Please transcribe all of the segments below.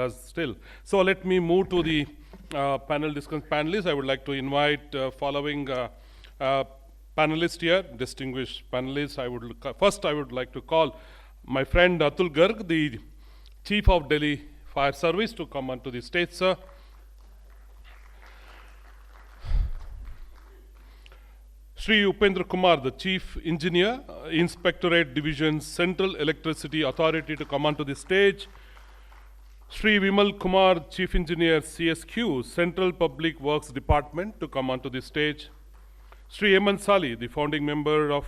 does still. So let me move to the panel discussion. Panelists, I would like to invite following panelists here, distinguished panelists. First I would like to call my friend Atul Garg, the Chief of Delhi Fire Service, to come onto the stage, sir. Shri Upendra Kumar, the Chief Engineer, Inspectorate Division, Central Electricity Authority, to come onto the stage. Shri Vimal Kumar, Chief Engineer, CSQ, Central Public Works Department, to come onto the stage. Shri Hemant Sali, the founding member of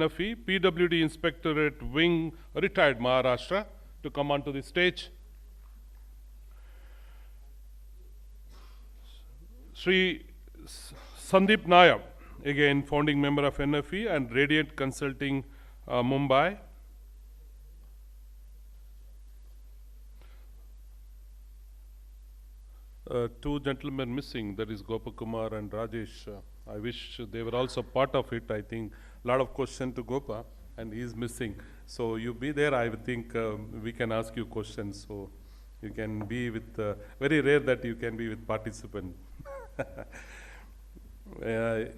NFE, PWD Inspectorate Wing, retired Maharashtra, to come onto the stage. Shri Sandeep Nayak, again founding member of NFE and Radiant Consulting, Mumbai. Two gentlemen missing, that is Gopakumar and Rajesh. I wish they were also part of it. I think a lot of questions to Gopa and he is missing. So you be there, I think we can ask you questions. So you can be with, very rare that you can be with participant.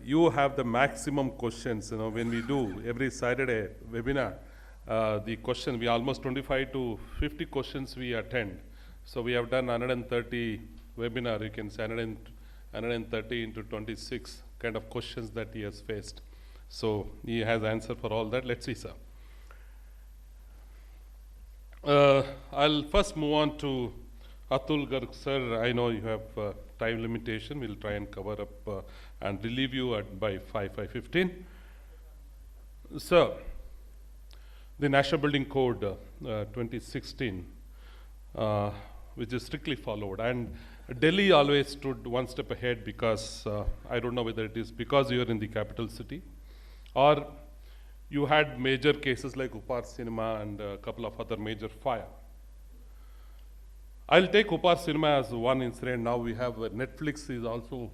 You have the maximum questions, you know, when we do every Saturday webinar, the question, we almost 25 to 50 questions we attend. So we have done 130 webinar, you can say 130 into 26 kind of questions that he has faced. So he has answer for all that. Let's see, sir. I'll first move on to Atul Garg, sir. I know you have time limitation. We'll try and cover up and relieve you by 5:15. Sir, the National Building Code 2016, which is strictly followed, and Delhi always stood one step ahead because I don't know whether it is because you are in the capital city or you had major cases like Upar Cinema and a couple of other major fire. I'll take Upar Cinema as one incident. Now we have Netflix is also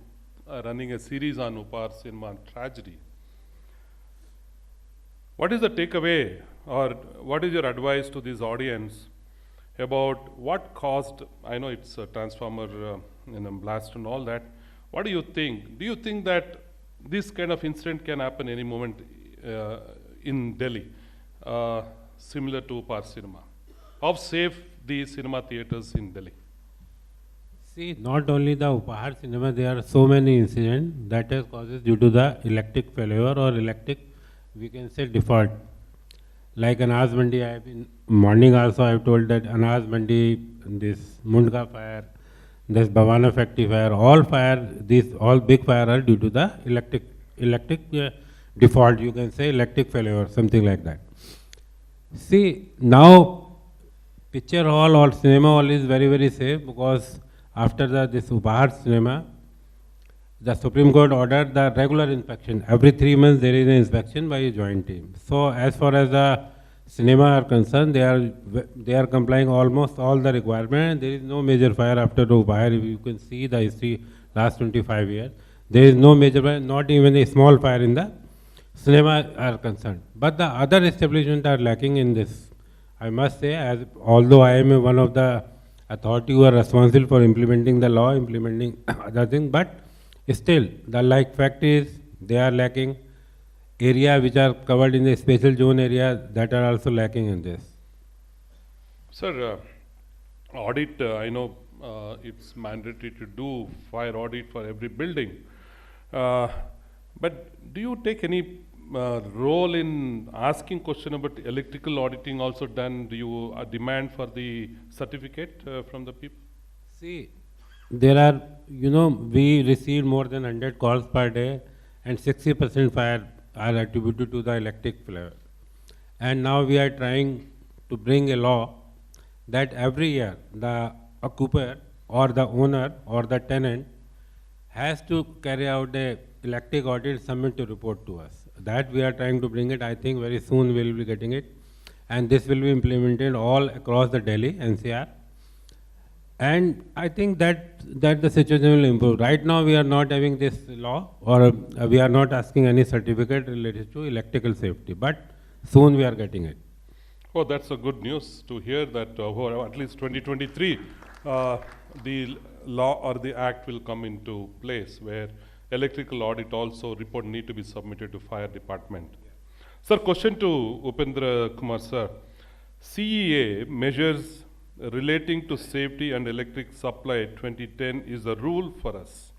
running a series on Upar Cinema tragedy. What is the takeaway, or what is your advice to this audience about what caused, I know it's a transformer blast and all that. What do you think? Do you think that this kind of incident can happen any moment in Delhi, similar to Upar Cinema? How safe the cinema theaters in Delhi? See, not only the Upahar Cinema, there are so many incidents that is causes due to the electric failure or electric, we can say, default. Like Anas Mandi, I have in morning also I have told that Anas Mandi, this Mundka fire, this Bhavana factory fire, all fire, these all big fire are due to the electric default, you can say electric failure, something like that. See, now picture hall or cinema hall is very, very safe because after this Upahar Cinema, the Supreme Court ordered the regular inspection. Every 3 months there is an inspection by a joint team. So as far as the cinema are concerned, they are complying almost all the requirements. There is no major fire after the fire. If you can see the history last 25 years, there is no major fire, not even a small fire in the cinema are concerned. But the other establishments are lacking in this. I must say, although I am one of the authority who are responsible for implementing the law, implementing other things, but still, the like fact is they are lacking. Area which are covered in the special zone area that are also lacking in this. Sir, audit, I know it's mandatory to do fire audit for every building. But do you take any role in asking question about electrical auditing also done? Do you demand for the certificate from the people? See, there are, we receive more than 100 calls per day and 60% fire are attributed to the electric fire. And now we are trying to bring a law that every year the occupier or the owner or the tenant has to carry out a electric audit, submit a report to us. That we are trying to bring it. I think very soon we will be getting it. And this will be implemented all across the Delhi NCR. And I think that the situation will improve. Right now we are not having this law or we are not asking any certificate related to electrical safety, but soon we are getting it. Oh, that's a good news to hear that at least 2023 the law or the act will come into place where electrical audit also report need to be submitted to fire department. Sir, question to Upendra Kumar sir. CEA measures relating to safety and electric supply 2010 is a rule for us.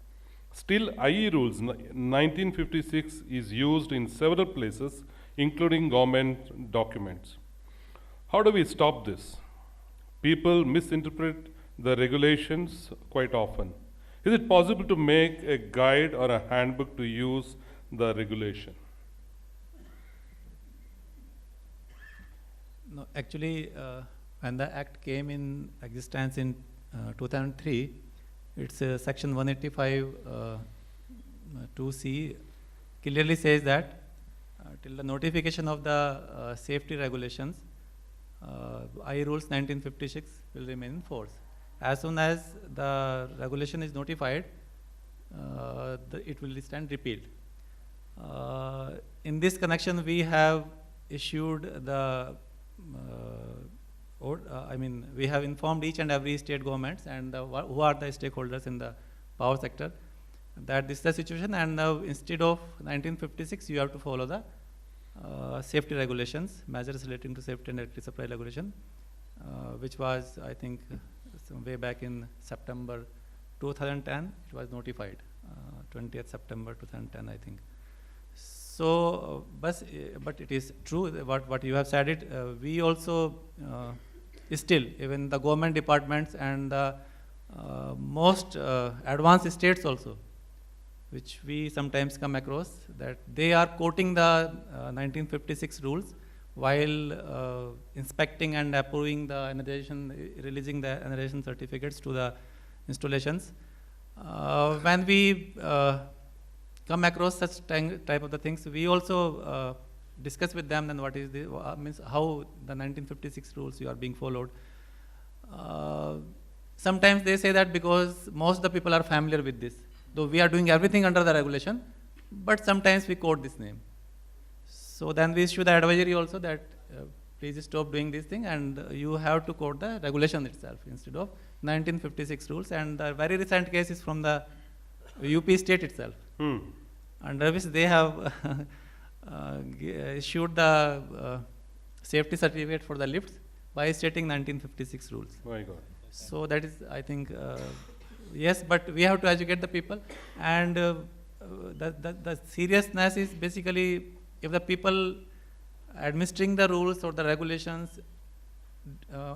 Still, IE rules 1956 is used in several places, including government documents. How do we stop this? People misinterpret the regulations quite often. Is it possible to make a guide or a handbook to use the regulation? No, actually, when the Act came in existence in 2003, it's Section 185 2C clearly says that till the notification of the safety regulations, IE Rules 1956 will remain in force. As soon as the regulation is notified, it will stand repealed. In this connection, we have issued the we have informed each and every state governments and who are the stakeholders in the power sector that this is the situation, and now instead of 1956 you have to follow the safety regulations, measures relating to safety and electricity supply regulation, which was, I think, some way back in September 2010 it was notified, 20th September 2010 I think. So, but it is true what you have said it. We also still, even the government departments and the most advanced states also, which we sometimes come across, that they are quoting the 1956 rules while inspecting and approving the energization, releasing the energization certificates to the installations. When we come across such type of the things, we also discuss with them then what is the means how the 1956 rules you are being followed. Sometimes they say that because most of the people are familiar with this, though we are doing everything under the regulation, but sometimes we quote this name. So then we issue the advisory also that please stop doing this thing and you have to quote the regulation itself instead of 1956 rules. And the very recent case is from the UP state itself, under which they have issued the safety certificate for the lifts by stating 1956 rules. My God. So that is, I think, yes, but we have to educate the people, and the seriousness is basically if the people administering the rules or the regulations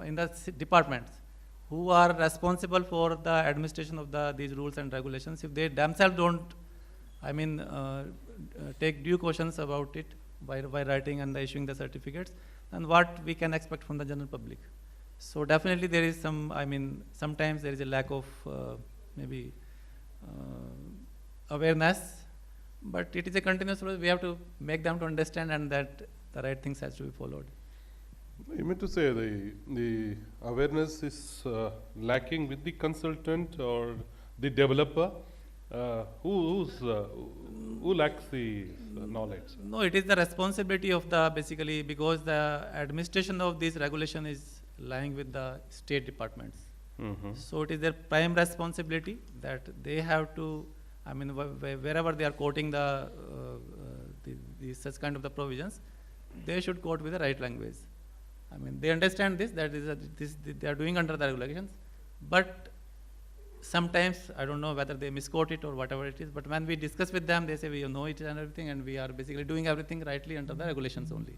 in the departments who are responsible for the administration of these rules and regulations, if they themselves don't, take due cautions about it by writing and issuing the certificates, then what we can expect from the general public. So definitely there is some, sometimes there is a lack of awareness, but it is a continuous process. We have to make them to understand and that the right things has to be followed. You mean to say the awareness is lacking with the consultant or the developer? Who lacks the knowledge? No, it is the responsibility of the basically, because the administration of this regulation is lying with the state departments. So it is their prime responsibility that they have to, wherever they are quoting the such kind of the provisions, they should quote with the right language. They understand this, that is they are doing under the regulations, but sometimes I don't know whether they misquote it or whatever it is, but when we discuss with them, they say we know it and everything, and we are basically doing everything rightly under the regulations only.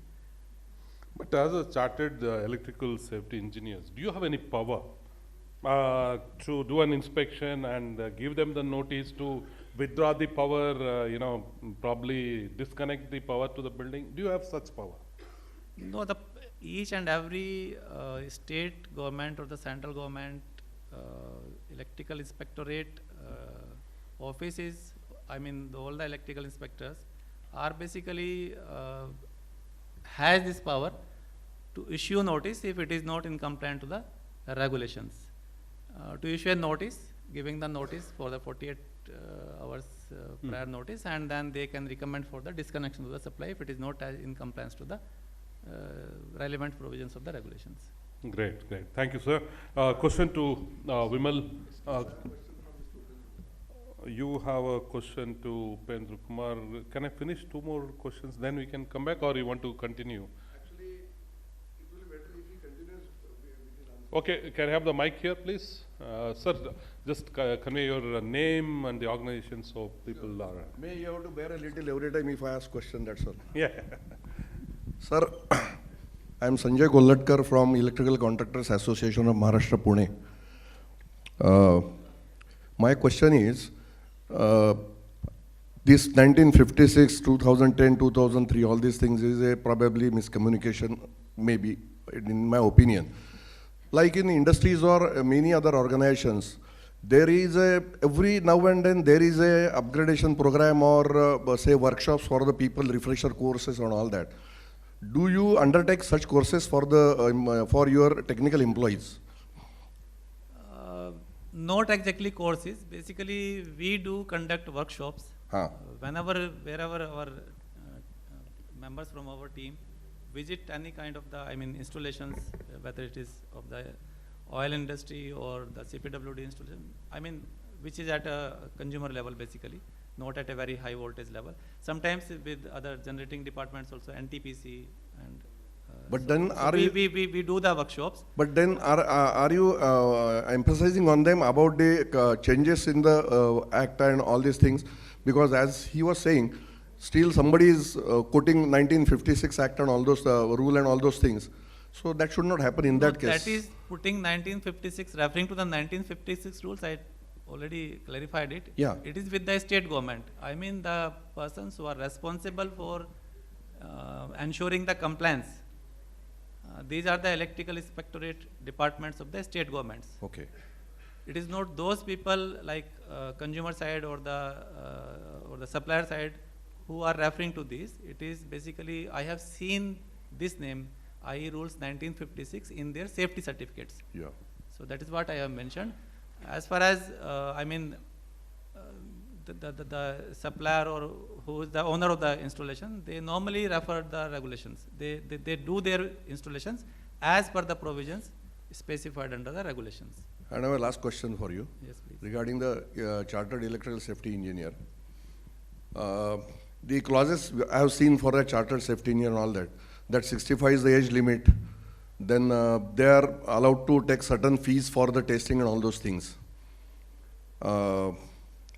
But as a chartered electrical safety engineers, do you have any power to do an inspection and give them the notice to withdraw the power, probably disconnect the power to the building? Do you have such power? No, each and every state government or the central government electrical inspectorate offices, all the electrical inspectors are basically has this power to issue notice if it is not in compliance to the regulations. To issue a notice, giving the notice for the 48 hours prior notice, and then they can recommend for the disconnection of the supply if it is not in compliance to the relevant provisions of the regulations. Great, great. Thank you, sir. Question to Vimal. You have a question to Pendra Kumar. Can I finish two more questions, then we can come back, or you want to continue? Actually, it will be better if he continues with his answer. Okay, can I have the mic here, please? Sir, just convey your name and the organization so people are. May you have to bear a little every time if I ask question, that's all. Yeah. Sir, I am Sanjay Gollatkar from Electrical Contractors Association of Maharashtra, Pune. My question is, this 1956, 2010, 2003, all these things is a probably miscommunication, maybe, in my opinion. Like in industries or many other organizations, there is every now and then there is a upgradation program or say workshops for the people, refresher courses and all that. Do you undertake such courses for for your technical employees? Not exactly courses. Basically, we do conduct workshops. Wherever our members from our team visit any kind of installations, whether it is of the oil industry or the CPWD installation, which is at a consumer level basically, not at a very high voltage level. Sometimes with other generating departments also, NTPC and But then we do the workshops. But then are you emphasizing on them about the changes in the act and all these things? Because as he was saying, still somebody is quoting 1956 act and all those rule and all those things. So that should not happen in that case. That is putting 1956, referring to the 1956 rules. I already clarified it. Yeah. It is with the state government. I mean the persons who are responsible for ensuring the compliance. These are the electrical inspectorate departments of the state governments. Okay. It is not those people like consumer side or the supplier side who are referring to this. It is basically, I have seen this name, IE rules 1956 in their safety certificates. Yeah. So that is what I have mentioned. As far as the supplier or who is the owner of the installation, they normally refer the regulations. They do their installations as per the provisions specified under the regulations. And I have a last question for you. Yes, please. Regarding the Chartered Electrical Safety Engineer. The clauses I have seen for a Chartered Safety Engineer and all that, that 65 is the age limit. Then they are allowed to take certain fees for the testing and all those things.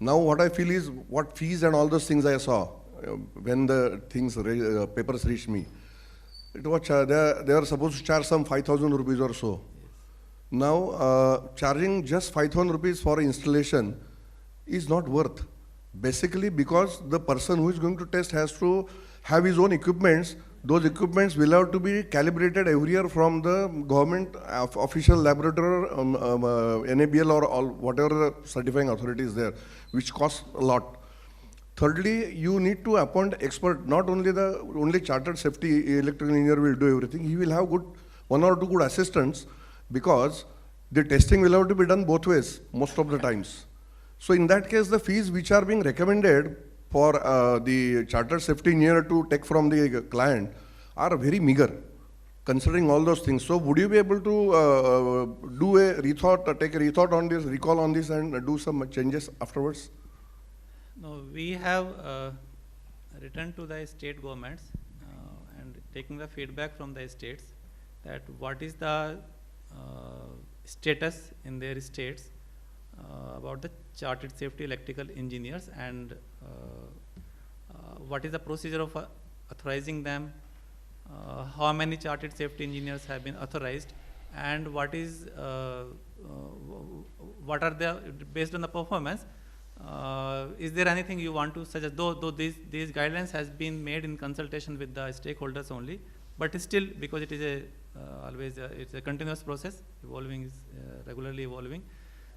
Now what I feel is what fees and all those things I saw when the things papers reached me. It was they are supposed to charge some 5,000 rupees or so. Now charging just 5,000 rupees for installation is not worth. Basically because the person who is going to test has to have his own equipments. Those equipments will have to be calibrated every year from the government official laboratory, NABL or all, whatever the certifying authority is there, which costs a lot. Thirdly, you need to appoint expert. Not only chartered safety electrical engineer will do everything. He will have one or two good assistants, because the testing will have to be done both ways most of the times. So in that case, the fees which are being recommended for the chartered safety engineer to take from the client are very meager, considering all those things. So would you be able to do a rethought, take a rethought on this, recall on this, and do some changes afterwards? No, we have returned to the state governments and taking the feedback from the states that what is the status in their states about the chartered safety electrical engineers, and what is the procedure of authorizing them, how many chartered safety engineers have been authorized, and what are the, based on the performance, is there anything you want to suggest, though these guidelines has been made in consultation with the stakeholders only, but still, because it is it's a continuous process, regularly evolving.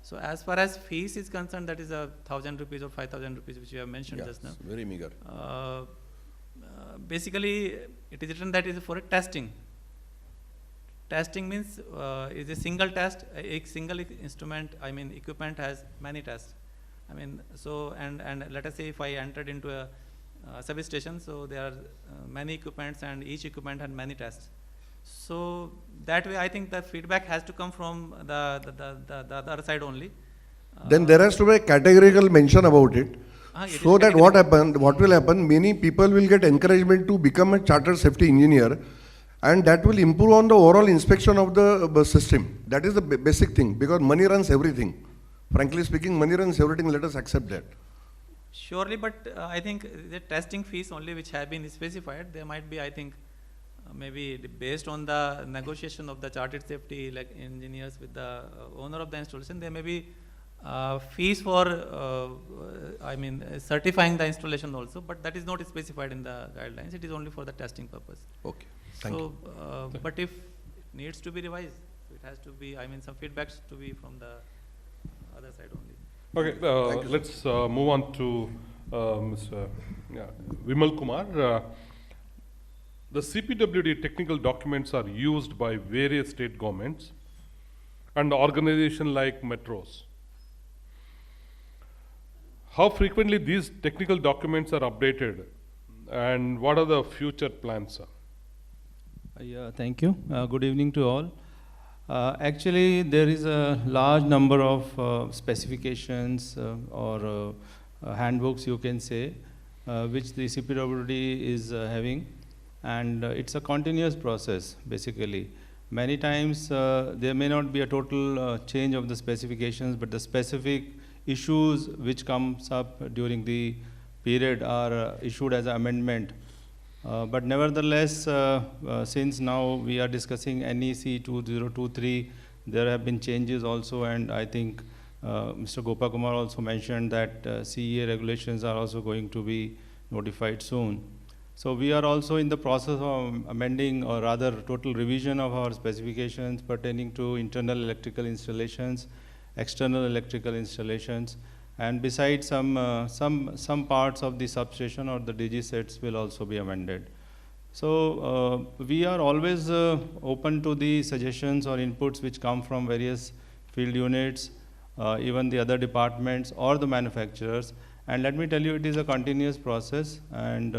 So as far as fees is concerned, that is 1,000 rupees or 5,000 rupees, which you have mentioned just now. Very meager. Basically, it is written that is for a testing. Testing means is a single test, a single instrument, equipment has many tests. So, and let us say if I entered into a substation, so there are many equipments and each equipment had many tests. So that way, I think the feedback has to come from the other side only. Then there has to be a categorical mention about it. It is So that categorical. what will happen, many people will get encouragement to become a chartered safety engineer, and that will improve on the overall inspection of the system. That is the basic thing, because money runs everything. Frankly speaking, money runs everything, let us accept that. Surely, but I think the testing fees only which have been specified, there might be, I think, maybe based on the negotiation of the chartered safety like engineers with the owner of the installation, there may be fees for, certifying the installation also, but that is not specified in the guidelines. It is only for the testing purpose. Okay, thank you. But if it needs to be revised, it has to be, some feedbacks to be from the other side only. Okay, Thank you, sir. let's move on to Mr. Vimal Kumar. The CPWD technical documents are used by various state governments and organizations like metros. How frequently these technical documents are updated, and what are the future plans, sir? Yeah, thank you. Good evening to all. Actually, there is a large number of specifications or handbooks, you can say, which the CPWD is having, and it's a continuous process, basically. Many times, there may not be a total change of the specifications, but the specific issues which comes up during the period are issued as an amendment. But nevertheless, since now we are discussing NEC 2023, there have been changes also, and I think Mr. Gopakumar also mentioned that CEA regulations are also going to be notified soon. So we are also in the process of amending, or rather total revision of our specifications pertaining to internal electrical installations, external electrical installations, and besides some parts of the substation or the DG sets will also be amended. So we are always open to the suggestions or inputs which come from various field units, even the other departments or the manufacturers. And let me tell you, it is a continuous process, and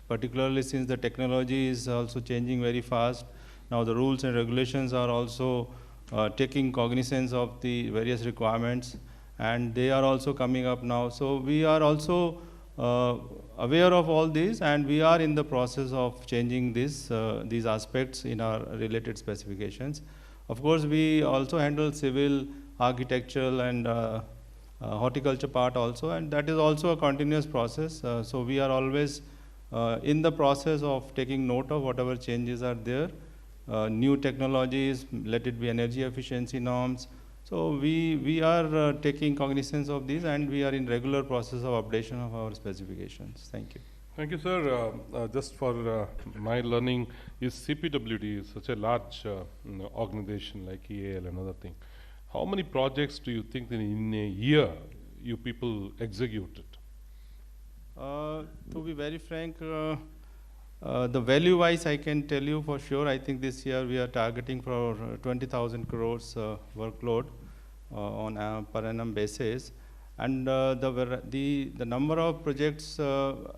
particularly since the technology is also changing very fast. Now the rules and regulations are also taking cognizance of the various requirements, and they are also coming up now. So we are also aware of all these, and we are in the process of changing these aspects in our related specifications. Of course, we also handle civil, architectural, and horticulture part also, and that is also a continuous process. So we are always in the process of taking note of whatever changes are there, new technologies, let it be energy efficiency norms. So we are taking cognizance of these, and we are in regular process of updation of our specifications. Thank you. Thank you, sir. Just for my learning, is CPWD such a large organization like EAL and other thing? How many projects do you think that in a year you people executed? To be very frank, the value-wise, I can tell you for sure. I think this year we are targeting for 20,000 crores workload on a per annum basis, and the number of projects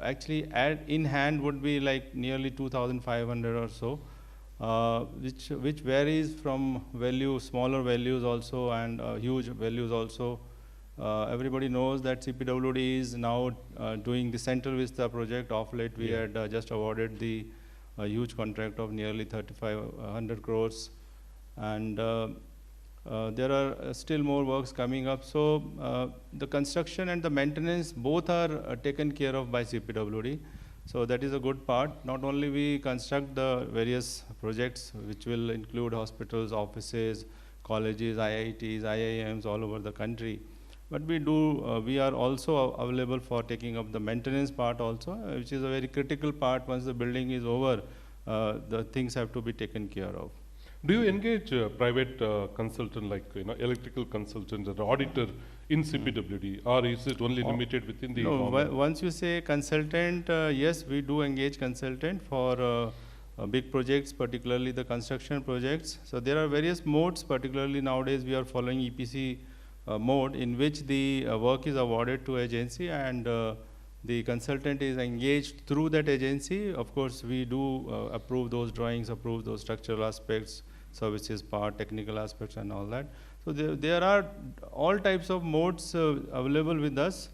actually in hand would be like nearly 2,500 or so. Which varies from smaller values also, and huge values also. Everybody knows that CPWD is now doing the Central Vista project. Of late, we had just awarded the huge contract of nearly 3,500 crores, and there are still more works coming up. So the construction and the maintenance both are taken care of by CPWD. So that is a good part. Not only we construct the various projects, which will include hospitals, offices, colleges, IITs, IIMs all over the country, but we are also available for taking up the maintenance part also, which is a very critical part. Once the building is over, the things have to be taken care of. Do you engage private consultant like electrical consultant or auditor in CPWD, or is it only limited within the government? Once you say consultant, yes, we do engage consultant for big projects, particularly the construction projects. So there are various modes, particularly nowadays we are following EPC mode, in which the work is awarded to agency, and the consultant is engaged through that agency. Of course, we do approve those drawings, approve those structural aspects, services part, technical aspects and all that. So there are all types of modes available with us,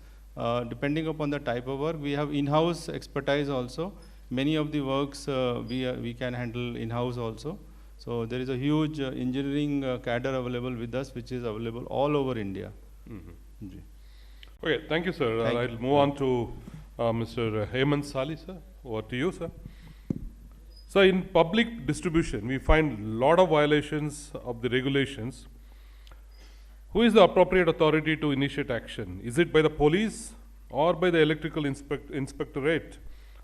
depending upon the type of work. We have in-house expertise also. Many of the works we can handle in-house also. So there is a huge engineering cadre available with us, which is available all over India. Mm-hmm. Okay, thank you, sir. Thank I'll you. move on to Mr. Hemant Sali, sir. Over to you, sir. So in public distribution, we find a lot of violations of the regulations. Who is the appropriate authority to initiate action? Is it by the police or by the electrical inspectorate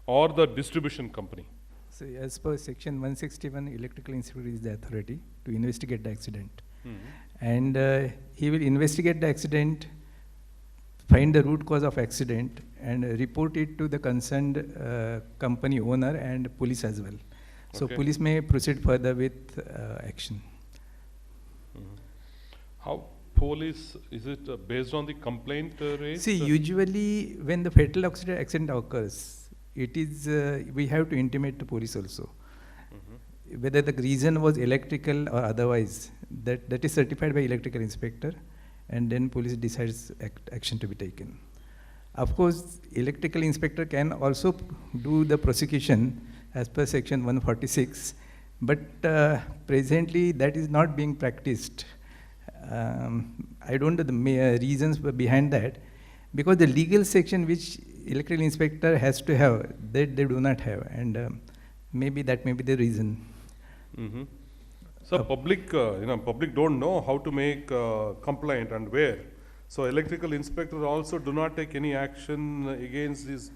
or the distribution company? So as per section 161, electrical inspector is the authority to investigate the accident. And he will investigate the accident, find the root cause of accident and report it to the concerned company owner and police as well. So Okay. police may proceed further with action. How police, is it based on the complaint rate? See, usually when the fatal accident occurs, it is, we have to intimate the police also. Whether the reason was electrical or otherwise, that is certified by electrical inspector, and then police decides action to be taken. Of course, electrical inspector can also do the prosecution as per section 146, but presently that is not being practiced. I don't know the reasons behind that, because the legal section which electrical inspector has to have, that they do not have, and maybe that may be the reason. Mm-hmm. So public, public don't know how to make complaint and where. So electrical inspectors also do not take any action against these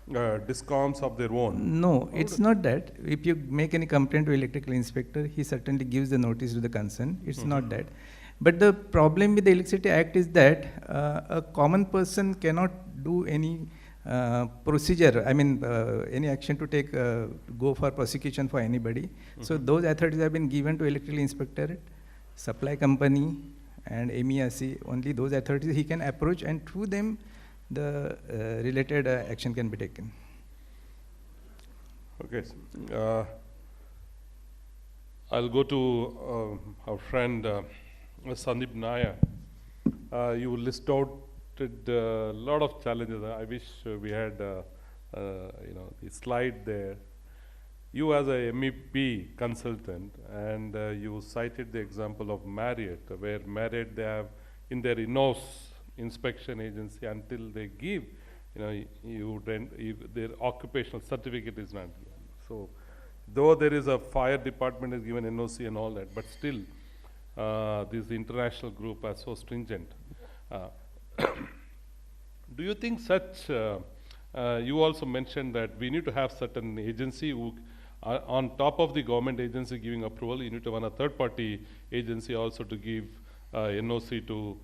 discoms of their own. No, it's not that. If you make any complaint to electrical inspector, he certainly gives the notice to the concern. It's not that. But the problem with the Electricity Act is that a common person cannot do any procedure, any action to take, go for prosecution for anybody. So those authorities have been given to electrical inspectorate, supply company, and MERC. Only those authorities he can approach, and through them the related action can be taken. Okay. I'll go to our friend Sandeep Nair. You list out a lot of challenges. I wish we had, the slide there. You as a MEP consultant, and you cited the example of Marriott, where Marriott, they have in their in-house inspection agency, until they give, their occupational certificate is not given. So, though there is a fire department is given NOC and all that, but still, this international group are so stringent. Do you think such, you also mentioned that we need to have certain agency who, on top of the government agency giving approval, you need to have a third party agency also to give NOC to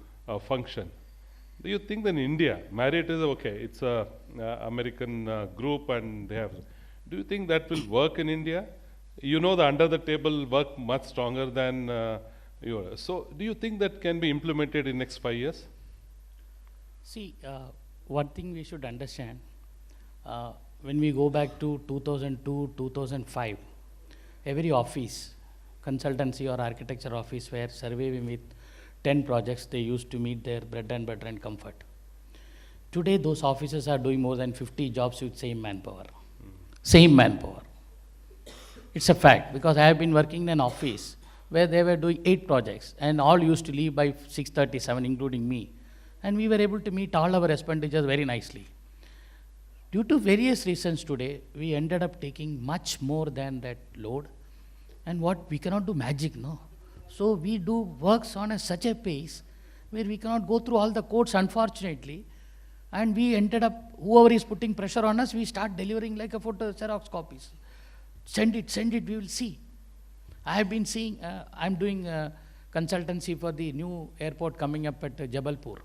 function. Do you think that in India, Marriott is okay, it's a American group and they have, do you think that will work in India? You know the under the table work much stronger than yours. So do you think that can be implemented in next 5 years? See, one thing we should understand, when we go back to 2002, 2005, every office, consultancy or architecture office where surveying with 10 projects, they used to meet their bread and butter and comfort. Today, those offices are doing more than 50 jobs with same manpower. Same manpower. It's a fact, because I have been working in an office where they were doing 8 projects and all used to leave by 6:37, including me. And we were able to meet all our expenditures very nicely. Due to various reasons today, we ended up taking much more than that load. And what, we cannot do magic, no? So we do works on such a pace where we cannot go through all the codes, unfortunately. And we ended up, whoever is putting pressure on us, we start delivering like a photo Xerox copies. Send it, we will see. I have been seeing, I'm doing consultancy for the new airport coming up at Jabalpur.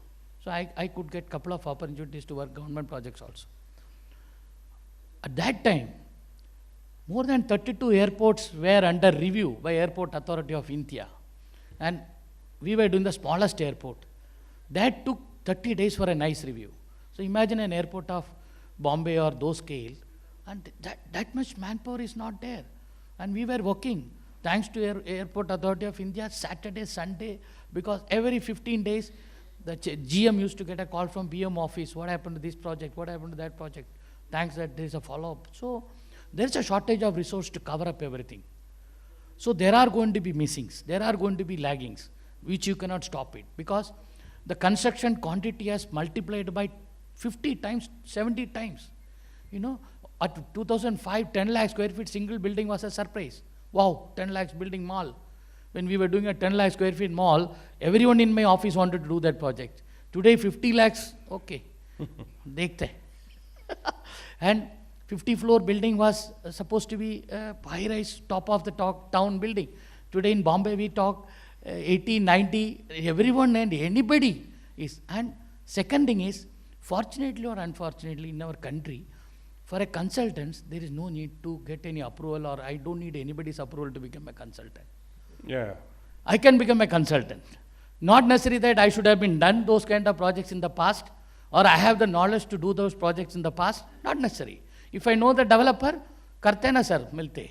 So I could get couple of opportunities to work government projects also. At that time, more than 32 airports were under review by Airport Authority of India. And we were doing the smallest airport. That took 30 days for a nice review. So imagine an airport of Bombay or those scale, and that much manpower is not there. And we were working, thanks to Airport Authority of India, Saturday, Sunday, because every 15 days, the GM used to get a call from BM office, what happened to this project, what happened to that project. Thanks that there is a follow-up. So there's a shortage of resource to cover up everything. So there are going to be missings, there are going to be laggings, which you cannot stop it, because the construction quantity has multiplied by 50 times, 70 times. You know, at 2005, 10 lakh square feet single building was a surprise. Wow, 10 lakhs building mall. When we were doing a 10 lakh square feet mall, everyone in my office wanted to do that project. Today, 50 lakhs, okay, dekhte. And 50-floor building was supposed to be high-rise, top of the town building. Today in Bombay, we talk 80, 90, everyone and anybody is. And second thing is, fortunately or unfortunately in our country, for a consultant, there is no need to get any approval, or I don't need anybody's approval to become a consultant. Yeah. I can become a consultant. Not necessary that I should have been done those kind of projects in the past, or I have the knowledge to do those projects in the past. Not necessary. If I know the developer, karte na sir, milte.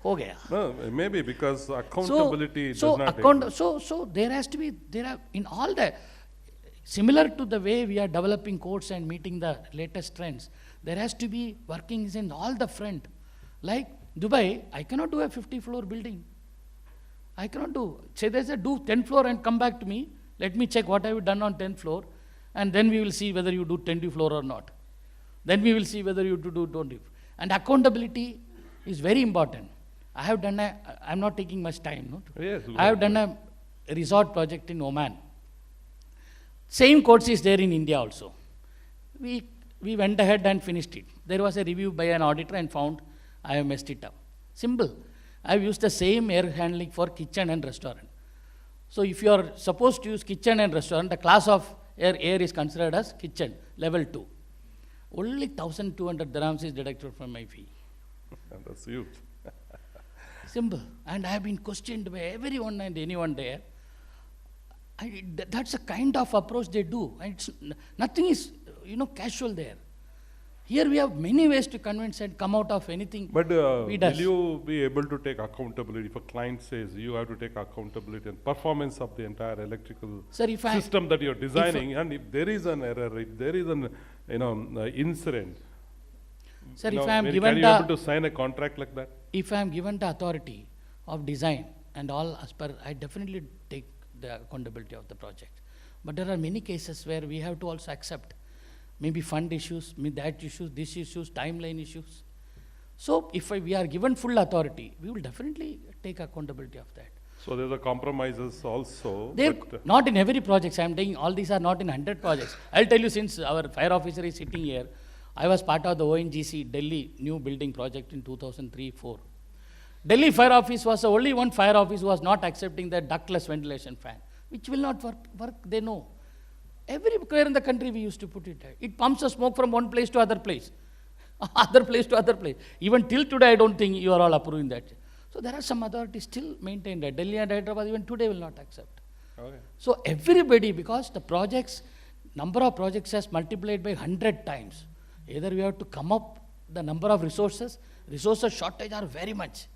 Ho gaya. No, maybe because accountability So does not exist. so there has to be, in all the, similar to the way we are developing codes and meeting the latest trends, there has to be workings in all the front. Like Dubai, I cannot do a 50-floor building. I cannot do. Say there's a do 10th floor and come back to me. Let me check what have you done on 10th floor, and then we will see whether you do 20th floor or not. Then we will see whether you do 20th. And accountability is very important. I have done I'm not taking much time. No? Yes, I have done a resort project in Oman. Same course is there in India also. We went ahead and finished it. There was a review by an auditor and found I have messed it up. Simple. I have used the same air handling for kitchen and restaurant. So if you are supposed to use kitchen and restaurant, the class of air is considered as kitchen, level 2. Only 1,200 dirhams is deducted from my fee. And that's huge. Simple. And I have been questioned by everyone and anyone there. That's the kind of approach they do. And nothing is, casual there. Here we have many ways to convince and come out of anything. But we will does. you be able to take accountability? If a client says you have to take accountability and performance of the entire electrical Sir, if I- system that you're designing, and if there is an error, if there is an incident, Sir, you if know, I am can given you able to sign a contract like that? if I am given the authority of design and all as per, I definitely take the accountability of the project. But there are many cases where we have to also accept maybe fund issues, that issues, this issues, timeline issues. So if we are given full authority, we will definitely take accountability of that. So there's a compromises also. They're but, not in every project. I'm saying all these are not in 100 projects. I'll tell you, since our fire officer is sitting here, I was part of the ONGC Delhi new building project in 2003-04. Delhi fire office was the only one fire office who was not accepting the ductless ventilation fan, which will not work, they know. Everywhere in the country we used to put it. It pumps the smoke from one place to other place, other place to other place. Even till today, I don't think you are all approving that. So there are some authorities still maintain that. Delhi and Hyderabad even today will not accept. okay. So everybody, because the projects, number of projects has multiplied by 100 times. Either we have to come up the number of resources shortage are very much.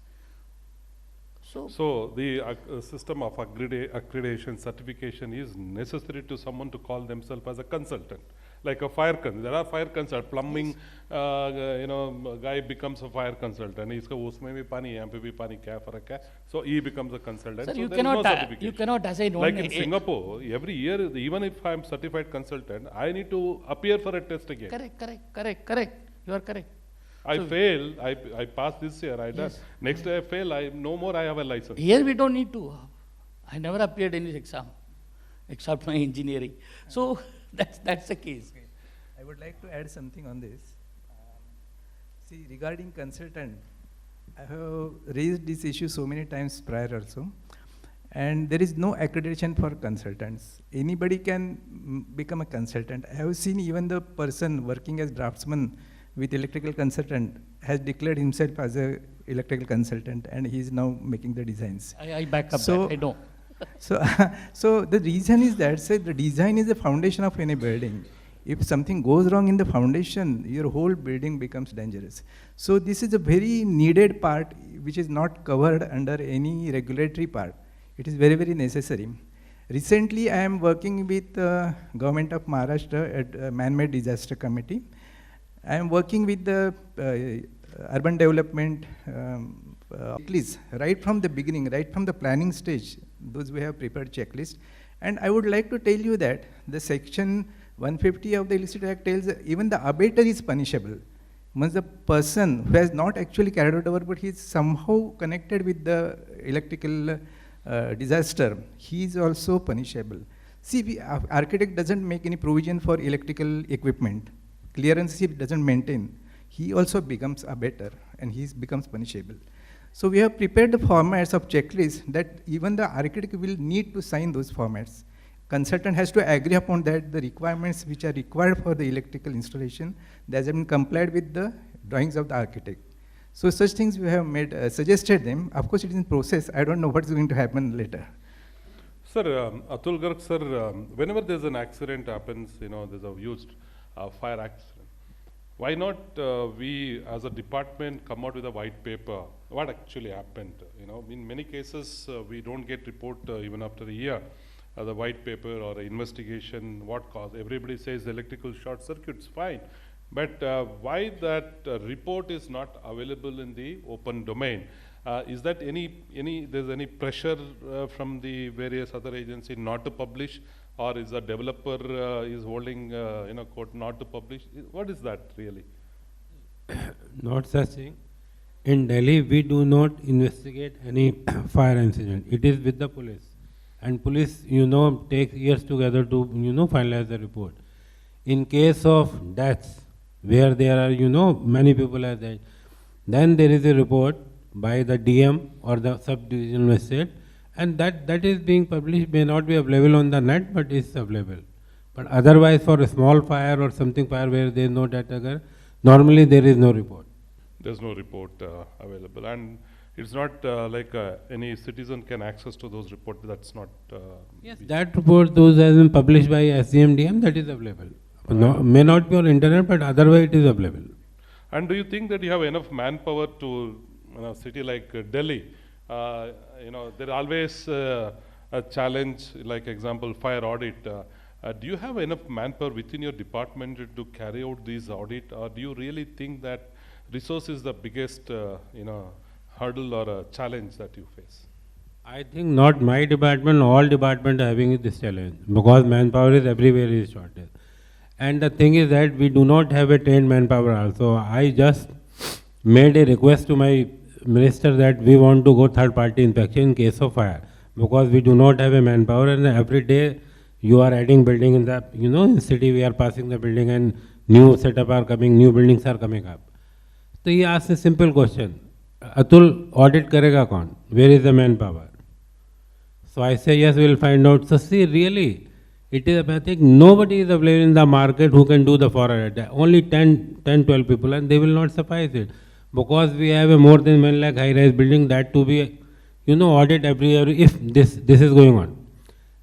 So the system of accreditation certification is necessary to someone to call themselves as a consultant, like a fire consultant. There are fire consultants, plumbing, guy becomes a fire consultant. इसका उसमें भी पानी, यहाँ पे भी पानी, क्या फर्क है? So he becomes a consultant. Sir, so you there is no cannot, certification. you cannot assign Like one. in Singapore, every year, even if I am certified consultant, I need to appear for a test again. Correct. You are correct. I fail, I pass this year, I done. Next year I fail, no more I have a license. Here we don't need to. I never appeared in this exam, except my engineering. So that's the case. Okay. I would like to add something on this. See, regarding consultant, I have raised this issue so many times prior also, and there is no accreditation for consultants. Anybody can become a consultant. I have seen even the person working as draftsman with electrical consultant has declared himself as a electrical consultant, and he is now making the designs. I back up So- that, I know. So, so the reason is that, say, the design is the foundation of any building. If something goes wrong in the foundation, your whole building becomes dangerous. So this is a very needed part which is not covered under any regulatory part. It is very, very necessary. Recently, I am working with Government of Maharashtra at Man-Made Disaster Committee. I am working with the urban development checklist right from the beginning, right from the planning stage. Those we have prepared checklist. And I would like to tell you that the section 150 of the Electricity Act tells even the abater is punishable. Once the person who has not actually carried out work, but he is somehow connected with the electrical disaster, he is also punishable. See, architect doesn't make any provision for electrical equipment. Clearance he doesn't maintain. He also becomes abater and he becomes punishable. So we have prepared the formats of checklist that even the architect will need to sign those formats. Consultant has to agree upon that the requirements which are required for the electrical installation, they have been complied with the drawings of the architect. So such things we have made, suggested them. Of course, it is in process. I don't know what's going to happen later. Sir, Atul Garg, sir, whenever there's an accident happens, there's a huge fire accident. Why not we as a department come out with a white paper? What actually happened? In many cases, we don't get report even after a year. The white paper or investigation, what caused? Everybody says electrical short circuits, fine. But why that report is not available in the open domain? Is that there's any pressure from the various other agencies not to publish, or is the developer is holding court not to publish? What is that really? Not such thing. In Delhi, we do not investigate any fire incident. It is with the police. And police, takes years together to, finalize the report. In case of deaths, where there are, many people are dead, then there is a report by the DM or the sub-division magistrate, and that is being published, may not be available on the net, but is available. But otherwise, for a small fire or something fire where there is no data, normally there is no report. There's no report available, and it's not like any citizen can access to those reports. That's not. Yes, that report, those has been published by SCMDM, that is available. No, may not be on internet, but otherwise it is available. And do you think that you have enough manpower to a city like Delhi? There always a challenge, like example, fire audit. Do you have enough manpower within your department to carry out these audit, or do you really think that resource is the biggest, hurdle or a challenge that you face? I think not my department, all departments are having this challenge, because manpower is everywhere is shortage. And the thing is that we do not have a trained manpower also. I just made a request to my minister that we want to go third party inspection in case of fire, because we do not have a manpower, and every day you are adding building in the, in city we are passing the building and new setup are coming, new buildings are coming up. So he asked a simple question, Atul, audit karega kaun? Where is the manpower? So I say, yes, we will find out. So see, really, it is, I think nobody is available in the market who can do the fire. Only 10, 12 people, and they will not suffice it. Because we have a more than 1 lakh high-rise building, that to be, audit every year, if this is going on.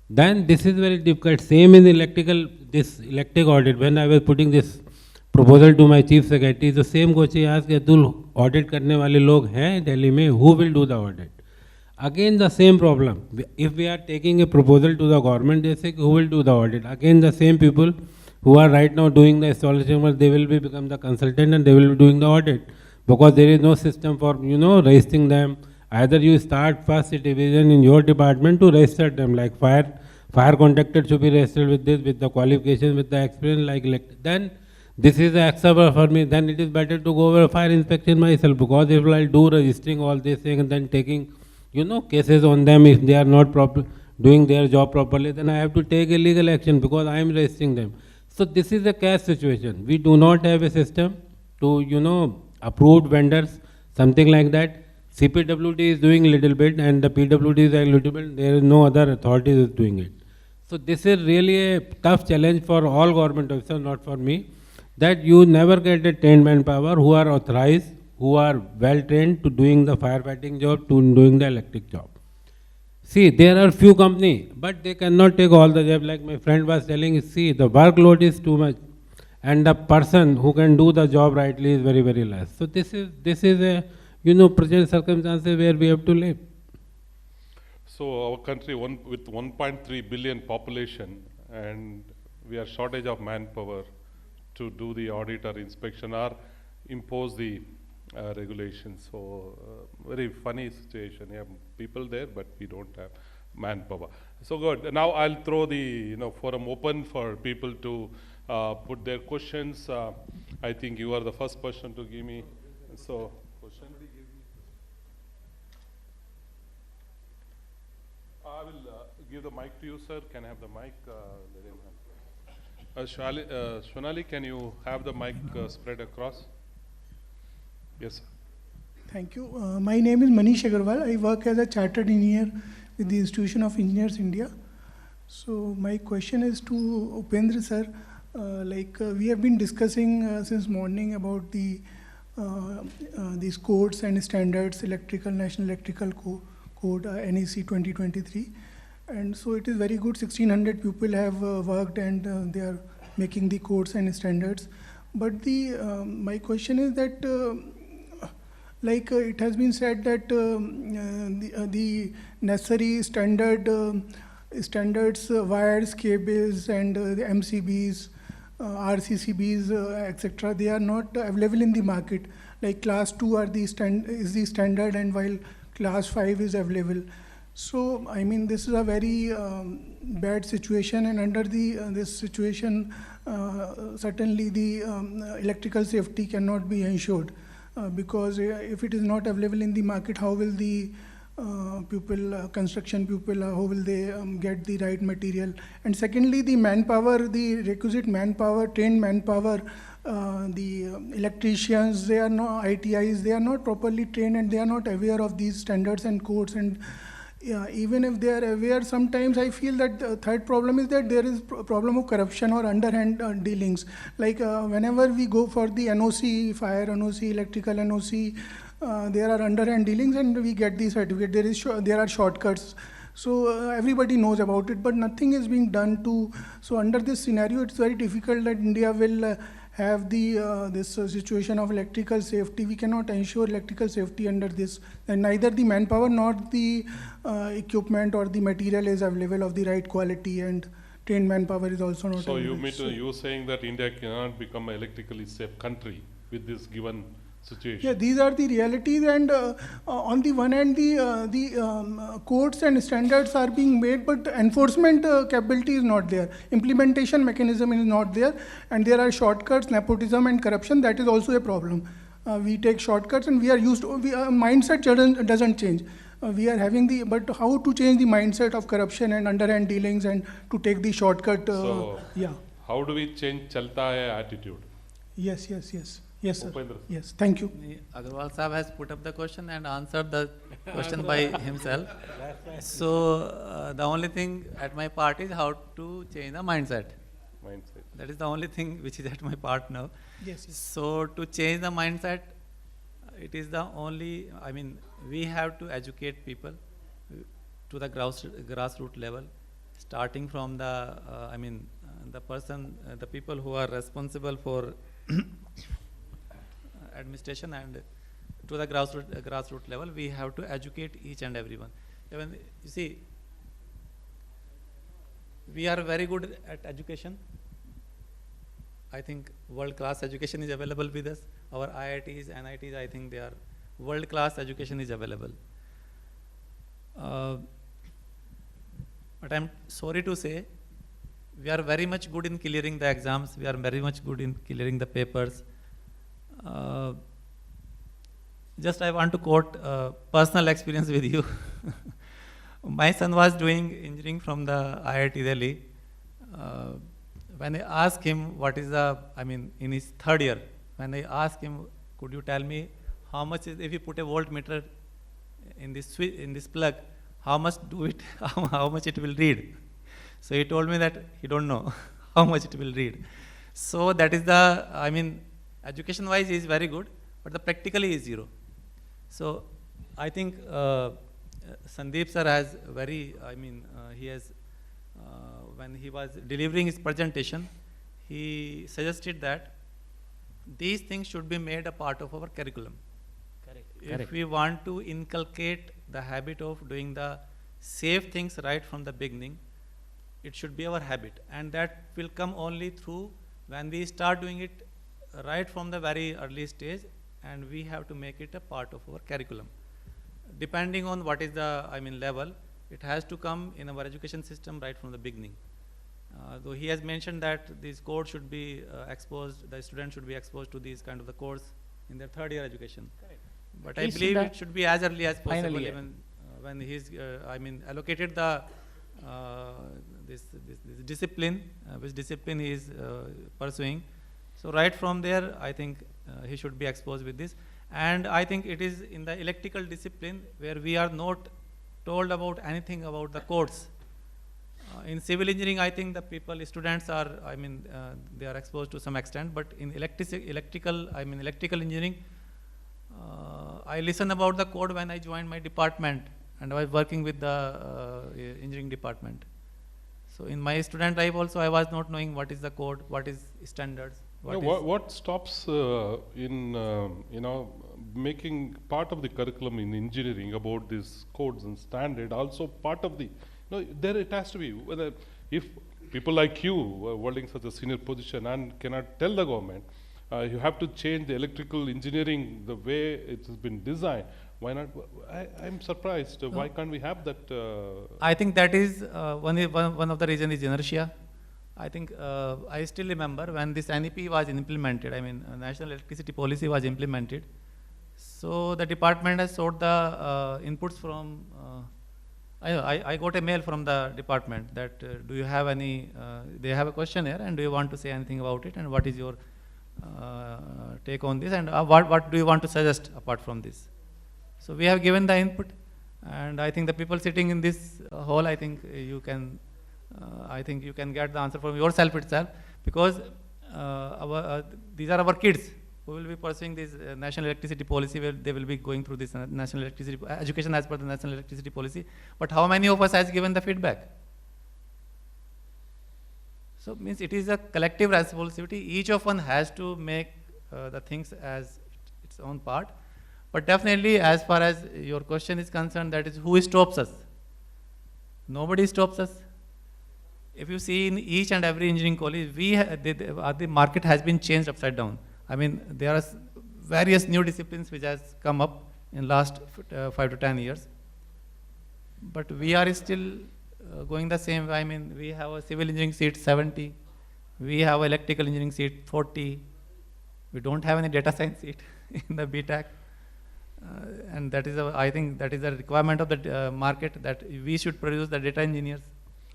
Then this is very difficult. Same in this electric audit. When I was putting this proposal to my chief secretary, the same question asked, Atul, audit karne wale log hain Delhi mein, who will do the audit? Again the same problem. If we are taking a proposal to the government, they say, who will do the audit? Again the same people who are right now doing the installation work, they will become the consultant and they will be doing the audit. Because there is no system for, registering them. Either you start first a division in your department to register them, like fire contractor should be registered with this, with the qualification, with the experience, like then this is acceptable for me. Then it is better to go over fire inspection myself, because if I do registering all these things and then taking, cases on them, if they are not doing their job properly, then I have to take a legal action because I am registering them. So this is a cash situation. We do not have a system to, approved vendors, something like that. CPWD is doing a little bit and the PWD is a little bit, there is no other authority is doing it. So this is really a tough challenge for all government officers, not for me, that you never get a trained manpower who are authorized, who are well trained to doing the firefighting job, to doing the electric job. See, there are few companies, but they cannot take all the job. Like my friend was telling, see, the workload is too much. and the person who can do the job rightly is very, very less. So this is a, present circumstances where we have to live. So our country with 1.3 billion population, and we are shortage of manpower to do the audit or inspection or impose the regulations. So very funny situation. We have people there, but we don't have manpower. So good. Now I'll throw the forum open for people to put their questions. I think you are the first person to give me. So question. I will give the mic to you, sir. Can I have the mic? Shonali, can you have the mic spread across? Yes, sir. Thank you. My name is Manish Agarwal. I work as a chartered engineer with the Institution of Engineers India. So my question is to Upendra sir. We have been discussing since morning about these codes and standards, National Electrical Code, NEC 2023. And so it is very good. 1,600 people have worked and they are making the codes and standards. But my question is that it has been said that the necessary standards, wires, cables, and the MCBs, RCCBs, etc., they are not available in the market. Like class 2 is the standard, and while class 5 is available. So I mean, this is a very bad situation, and under this situation, certainly the electrical safety cannot be ensured. Because if it is not available in the market, how will the construction people, how will they get the right material? And secondly, the manpower, the requisite manpower, trained manpower, the electricians, they are not ITIs, they are not properly trained and they are not aware of these standards and codes. And even if they are aware, sometimes I feel that the third problem is that there is problem of corruption or underhand dealings. Whenever we go for the NOC, fire NOC, electrical NOC, there are underhand dealings and we get the certificate. There are shortcuts. So everybody knows about it, but nothing is being done to. So under this scenario, it's very difficult that India will have this situation of electrical safety. We cannot ensure electrical safety under this, and neither the manpower nor the equipment or the material is available of the right quality, and trained manpower is also not available. So you saying that India cannot become an electrically safe country with this given situation? Yeah, these are the realities, and on the one hand, the codes and standards are being made, but enforcement capability is not there. Implementation mechanism is not there, and there are shortcuts, nepotism, and corruption. That is also a problem. We take shortcuts, and we are used to. Mindset doesn't change. We are having but how to change the mindset of corruption and underhand dealings, and to take the shortcut? How do we change chalta hai attitude? Yes, sir. Upendra. Yes, thank you. Agarwal Sahab has put up the question and answered the question by himself. So the only thing at my part is how to change the mindset. That is the only thing which is at my part now. Yes. So to change the mindset, it is the only, we have to educate people to the grassroots level, starting from the people who are responsible for administration, and to the grassroots level, we have to educate each and everyone. You see, we are very good at education. I think world-class education is available with us. Our IITs, NITs, I think they are world-class education is available. But I'm sorry to say, we are very much good in clearing the exams. We are very much good in clearing the papers. Just I want to quote personal experience with you. My son was doing engineering from the IIT Delhi. When I asked him what is in his third year, when I asked him, could you tell me how much is, if you put a voltmeter in this plug, how much it will read? So he told me that he don't know how much it will read. So that is education wise is very good, but the practically is zero. So I think Sandeep sir has he has when he was delivering his presentation, he suggested that these things should be made a part of our curriculum. If we want to inculcate the habit of doing the safe things right from the beginning, it should be our habit, and that will come only through when we start doing it right from the very early stage, and we have to make it a part of our curriculum. Depending on what is the, level, it has to come in our education system right from the beginning. Though he has mentioned that these codes should be exposed, the student should be exposed to these kind of the course in their third year education. Correct. But At I least in believe the it should be as early as final possible, year. even when he's, allocated the this discipline, which discipline he is pursuing. So right from there, I think he should be exposed with this. And I think it is in the electrical discipline where we are not told about anything about the codes. In civil engineering, I think the students are, they are exposed to some extent, but in electrical engineering, I listened about the code when I joined my department, and I was working with the engineering department. So in my student life also, I was not knowing what is the code, what is standards. What stops in making part of the curriculum in engineering about these codes and standard also part of the, there it has to be, whether if people like you holding such a senior position and cannot tell the government, you have to change the electrical engineering the way it has been designed. Why not? I'm surprised. Why can't we have that? I think that is one of the reasons is inertia. I think I still remember when this NEP was implemented, National Electricity Policy was implemented. So the department has sought the inputs from, I got a mail from the department that do you have any, they have a questionnaire and do you want to say anything about it and what is your take on this and what do you want to suggest apart from this. So we have given the input, and I think the people sitting in this hall, I think you can get the answer from yourself itself, because these are our kids who will be pursuing this national electricity policy, where they will be going through this national electricity education as per the national electricity policy. But how many of us has given the feedback? So means it is a collective responsibility. Each of one has to make the things as its own part. But definitely, as far as your question is concerned, that is who stops us? Nobody stops us. If you see in each and every engineering college, the market has been changed upside down. There are various new disciplines which has come up in last 5 to 10 years. But we are still going the same way. We have a civil engineering seat 70. We have electrical engineering seat 40. We don't have any data science seat in the BTech. And that is, I think that is a requirement of the market, that we should produce the data engineers.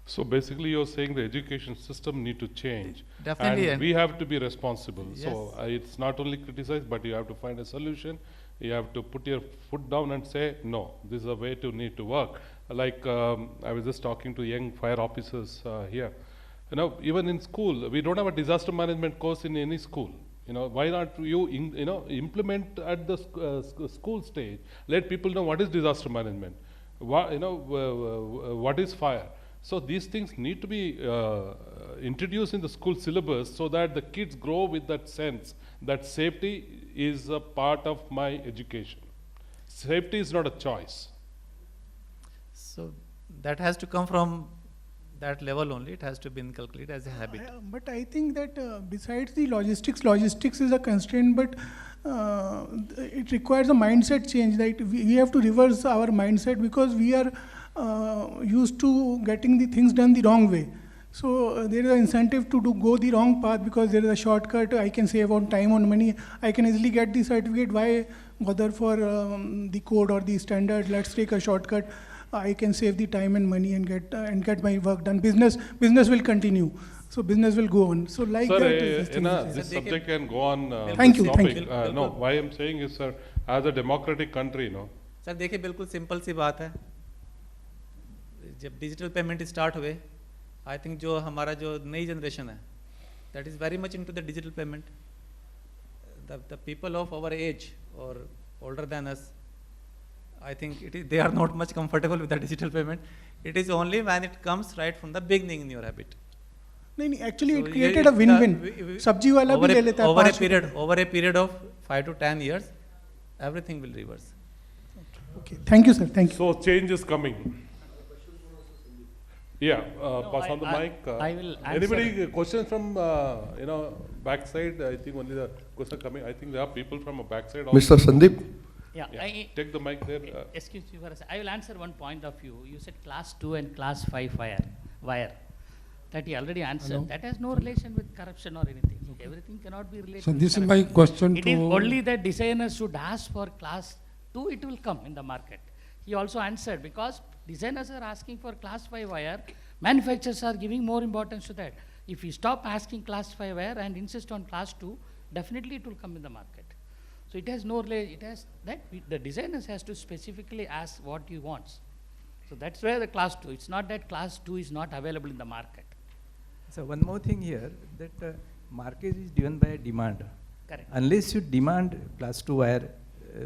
So basically you're saying the education system need to change. Definitely. And we have to be responsible. Yes. So it's not only criticize, but you have to find a solution. You have to put your foot down and say, no, this is a way to need to work. Like I was just talking to young fire officers here. Even in school, we don't have a disaster management course in any school. Why not you implement at the school stage? Let people know what is disaster management, what is fire. So these things need to be introduced in the school syllabus so that the kids grow with that sense that safety is a part of my education. Safety is not a choice. So that has to come from that level only. It has to be inculcated as a habit. But I think that besides the logistics is a constraint, but it requires a mindset change. Like we have to reverse our mindset, because we are used to getting the things done the wrong way. So there is an incentive to go the wrong path, because there is a shortcut. I can save on time, on money. I can easily get the certificate. Why bother for the code or the standard? Let's take a shortcut. I can save the time and money and get my work done. Business will continue. So business will go on. So like sir, that. This subject can go on. Thank this you, topic. thank you. No, why I'm saying is, sir, as a democratic country, sir देखिए बिल्कुल simple सी बात है. जब digital payment start हुए, I think जो हमारा जो नई जनरेशन है, that is very much into the digital payment. The people of our age और older than us, I think they are not much comfortable with the digital payment. It is only when it comes right from the beginning in your habit. नहीं नहीं, actually So it ये- created a win-win. सब्जी वाला भी ले लेता है over a 5 period, over a period of 5 to 10 years, everything will reverse. Okay, thank you sir, thank you. So change is coming. Yeah, pass on the I- mic. I will answer. Anybody questions from, backside? I think only the question coming. I think there are people from a backside also. Mr. Sandeep? Yeah, Yeah, take the mic there. excuse me for a second. I will answer one point of view. You said class 2 and class 5 wire. That he already answered. That has no relation with corruption or anything. Everything cannot be related So with this is corruption. my question It is to. only that designers should ask for class 2, it will come in the market. He also answered, because designers are asking for class 5 wire, manufacturers are giving more importance to that. If we stop asking class 5 wire and insist on class 2, definitely it will come in the market. So it has no relation, it has that, the designers has to specifically ask what he wants. So that's where the class 2, it's not that class 2 is not available in the market. So one more thing here, that market is driven by demand. Correct. Unless you demand class 2 wire,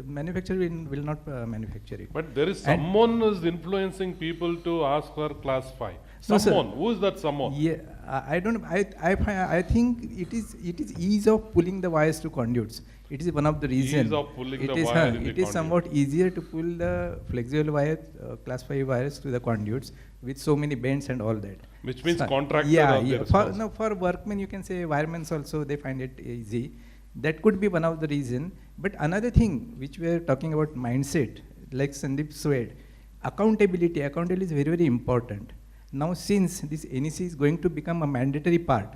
manufacturer will not manufacture it. But there is And- someone who is influencing people to ask for class 5. No, sir. Someone, who is that someone? Yeah, I don't. I think it is ease of pulling the wires to conduits. It is one of the reasons. Ease of pulling it the is, wire in the it is conduit. somewhat easier to pull the flexible wire, class 5 wires to the conduits with so many bends and all that. Which means So- contractor Yeah, are yeah. there For, also. no, for workmen, you can say wiremen also, they find it easy. That could be one of the reason. But another thing which we are talking about mindset, like Sandeep said, accountability. Accountability is very, very important. Now, since this NEC is going to become a mandatory part,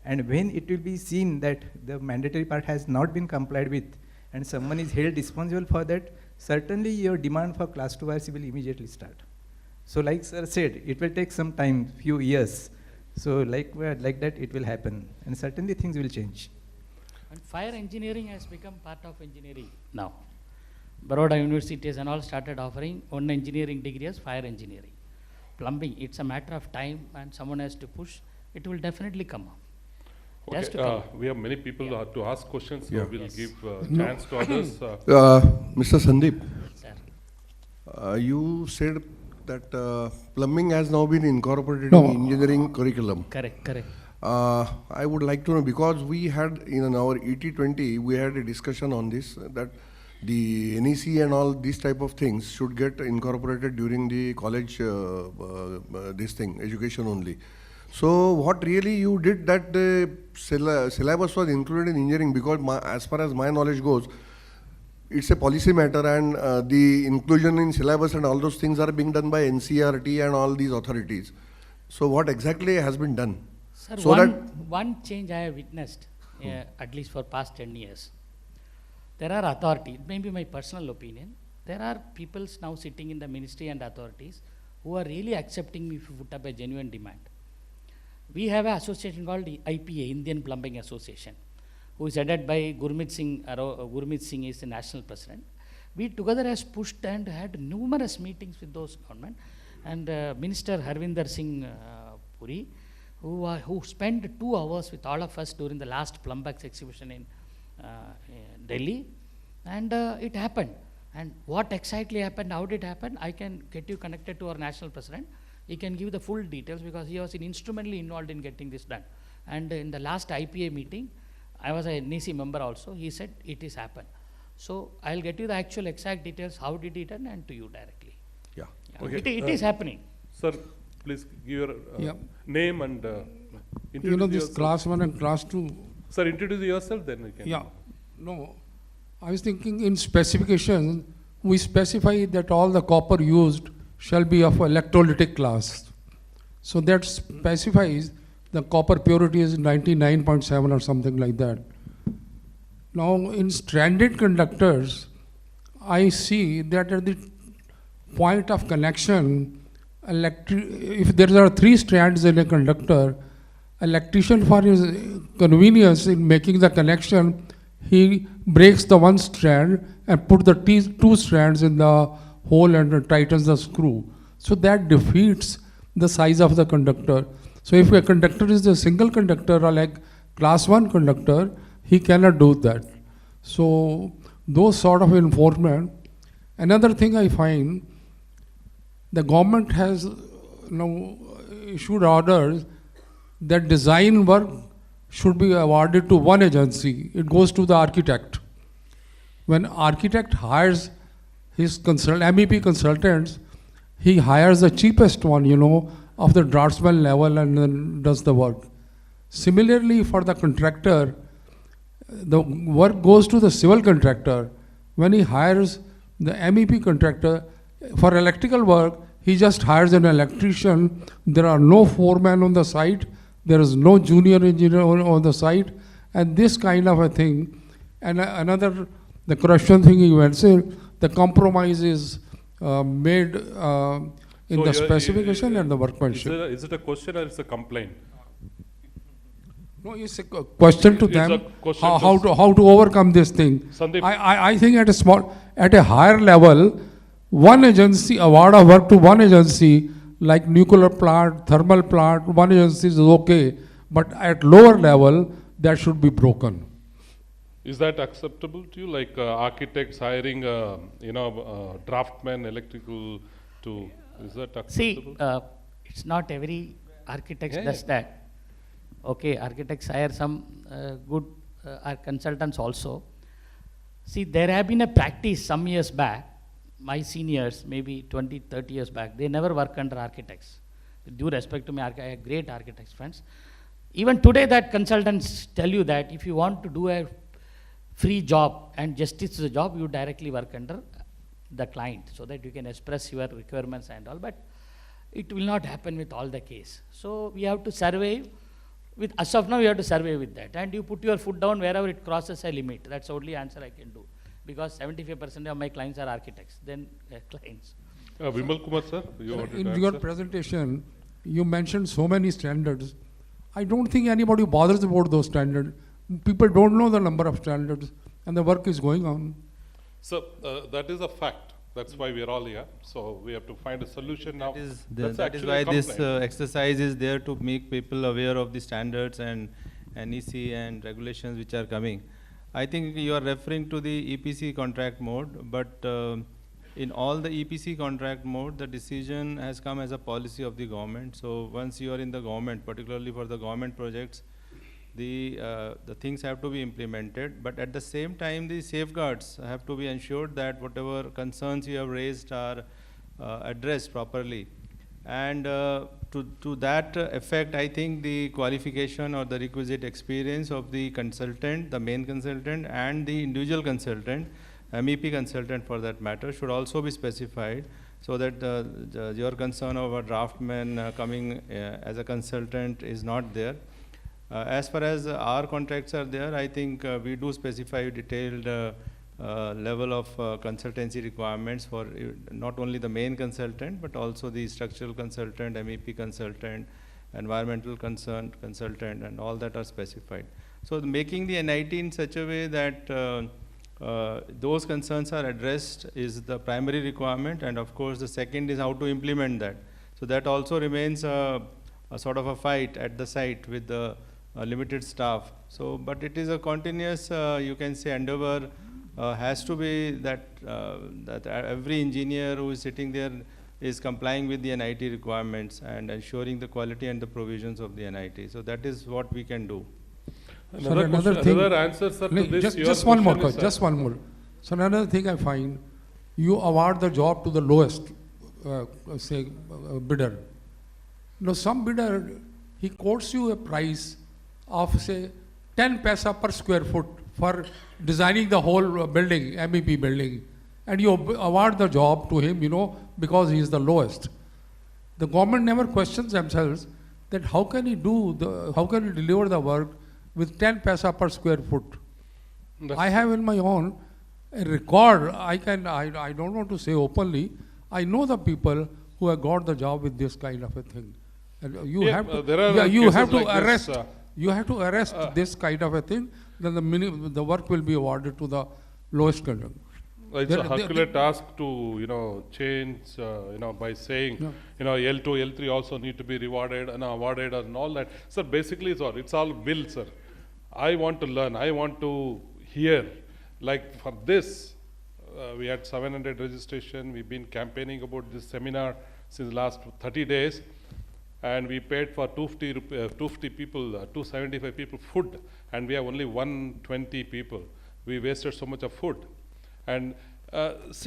and when it will be seen that the mandatory part has not been complied with, and someone is held responsible for that, certainly your demand for class 2 wires will immediately start. So like sir said, it will take some time, few years. So like that it will happen, and certainly things will change. And fire engineering has become part of engineering now. Baroda universities and all started offering one engineering degree as fire engineering. Plumbing, it's a matter of time and someone has to push, it will definitely come up. It has to Okay, come. we have many people to ask questions, so Yeah. we'll Yes. give chance to others. Mr. Sandeep, Sir. you said that plumbing has now been incorporated No. in engineering curriculum. Correct, correct. I would like to know, because we had in our ET20, we had a discussion on this, that the NEC and all these type of things should get incorporated during the college, education only. So what really you did that the syllabus was included in engineering, because as far as my knowledge goes, it's a policy matter, and the inclusion in syllabus and all those things are being done by NCERT and all these authorities. So what exactly has been done? Sir, So one change I have witnessed, at least for past 10 years. There are authorities, it may be my personal opinion, there are people now sitting in the ministry and authorities who are really accepting me if you put up a genuine demand. We have an association called IPA, Indian Plumbing Association, who is headed by Gurmeet Singh. Gurmeet Singh is the national president. We together has pushed and had numerous meetings with those government, and Minister Harvinder Singh Puri, who spent 2 hours with all of us during the last Plumbex exhibition in Delhi, and it happened. And what exactly happened, how did it happen, I can get you connected to our national president. He can give the full details, because he was instrumentally involved in getting this done. And in the last IPA meeting, I was a NEC member also, he said it is happened. So I'll get you the actual exact details, how did it done, and to you directly. Yeah. Yeah. Okay, It is happening. Sir, please give your Yeah. name and You know, this yourself. class 1 and class 2, Sir, introduce yourself, then we can. yeah, no. I was thinking in specifications, we specify that all the copper used shall be of electrolytic class. So that specifies the copper purity is 99.7 or something like that. Now, in stranded conductors, I see that at the point of connection, if there are 3 strands in a conductor, electrician, for his convenience in making the connection, he breaks the one strand and put the 2 strands in the hole and tightens the screw. So that defeats the size of the conductor. So if a conductor is a single conductor or like class 1 conductor, he cannot do that. So those sort of enforcement. Another thing I find, the government has now issued orders that design work should be awarded to one agency. It goes to the architect. When architect hires his MEP consultants, he hires the cheapest one, of the draftsman level and then does the work. Similarly, for the contractor, the work goes to the civil contractor. When he hires the MEP contractor for electrical work, he just hires an electrician. There are no foremen on the site. There is no junior engineer on the site. And this kind of a thing. And the correction thing you went say, the compromise is made in the specification and the workmanship. Is it a question or is it a complaint? No, it's a question to It's them a question how to overcome this thing. Sandeep. I think at a higher level, one agency, award of work to one agency, like nuclear plant, thermal plant, one agency is okay, but at lower level, that should be broken. Is that acceptable to you? Like architects hiring, draftman, electrical is that acceptable? See, it's not every architect does that. Okay, architects hire some good consultants also. See, there have been a practice some years back, my seniors, maybe 20, 30 years back, they never work under architects. With due respect to my great architects friends. Even today that consultants tell you that if you want to do a free job and justice to the job, you directly work under the client so that you can express your requirements and all, but it will not happen with all the case. So we have to survey. With as of now, you have to survey with that, and you put your foot down wherever it crosses a limit. That's the only answer I can do, because 75% of my clients are architects, then clients. Vimal Kumar sir, you wanted to In your answer? presentation, you mentioned so many standards. I don't think anybody bothers about those standards. People don't know the number of standards, and the work is going on. So that is a fact. That's why we are all here. So we have to find a solution now. That's That is actually why a this complaint. exercise is there, to make people aware of the standards and NEC and regulations which are coming. I think you are referring to the EPC contract mode, but in all the EPC contract mode, the decision has come as a policy of the government. So once you are in the government, particularly for the government projects, the things have to be implemented, but at the same time, the safeguards have to be ensured that whatever concerns you have raised are addressed properly. And to that effect, I think the qualification or the requisite experience of the consultant, the main consultant, and the individual consultant, MEP consultant for that matter, should also be specified, so that your concern of a draftman coming as a consultant is not there. As far as our contracts are there, I think we do specify detailed level of consultancy requirements for not only the main consultant, but also the structural consultant, MEP consultant, environmental consultant, and all that are specified. So making the NIT in such a way that those concerns are addressed is the primary requirement, and of course the second is how to implement that. So that also remains a sort of a fight at the site with the limited staff. So, but it is a continuous, you can say, endeavor. Has to be that every engineer who is sitting there is complying with the NIT requirements and ensuring the quality and the provisions of the NIT. So that is what we can do. Another answer, sir, to this. Just one more. So another thing I find, you award the job to the lowest, bidder. Now some bidder, he quotes you a price of say 10 paisa per square foot for designing the whole building, MEP building, and you award the job to him, because he is the lowest. The government never questions themselves that how can he deliver the work with 10 paisa per square foot. I have in my own a record. I don't want to say openly. I know the people who have got the job with this kind of a thing. And you have to arrest this kind of a thing. Then the work will be awarded to the lowest conduct. It's a Herculean task to change by saying L2, L3 also need to be rewarded and awarded and all that. Sir, basically it's all will, sir. I want to learn. I want to hear. Like for this, we had 700 registration. We've been campaigning about this seminar since last 30 days. and we paid for 250 people, 275 people food, and we have only 120 people. We wasted so much of food. And it's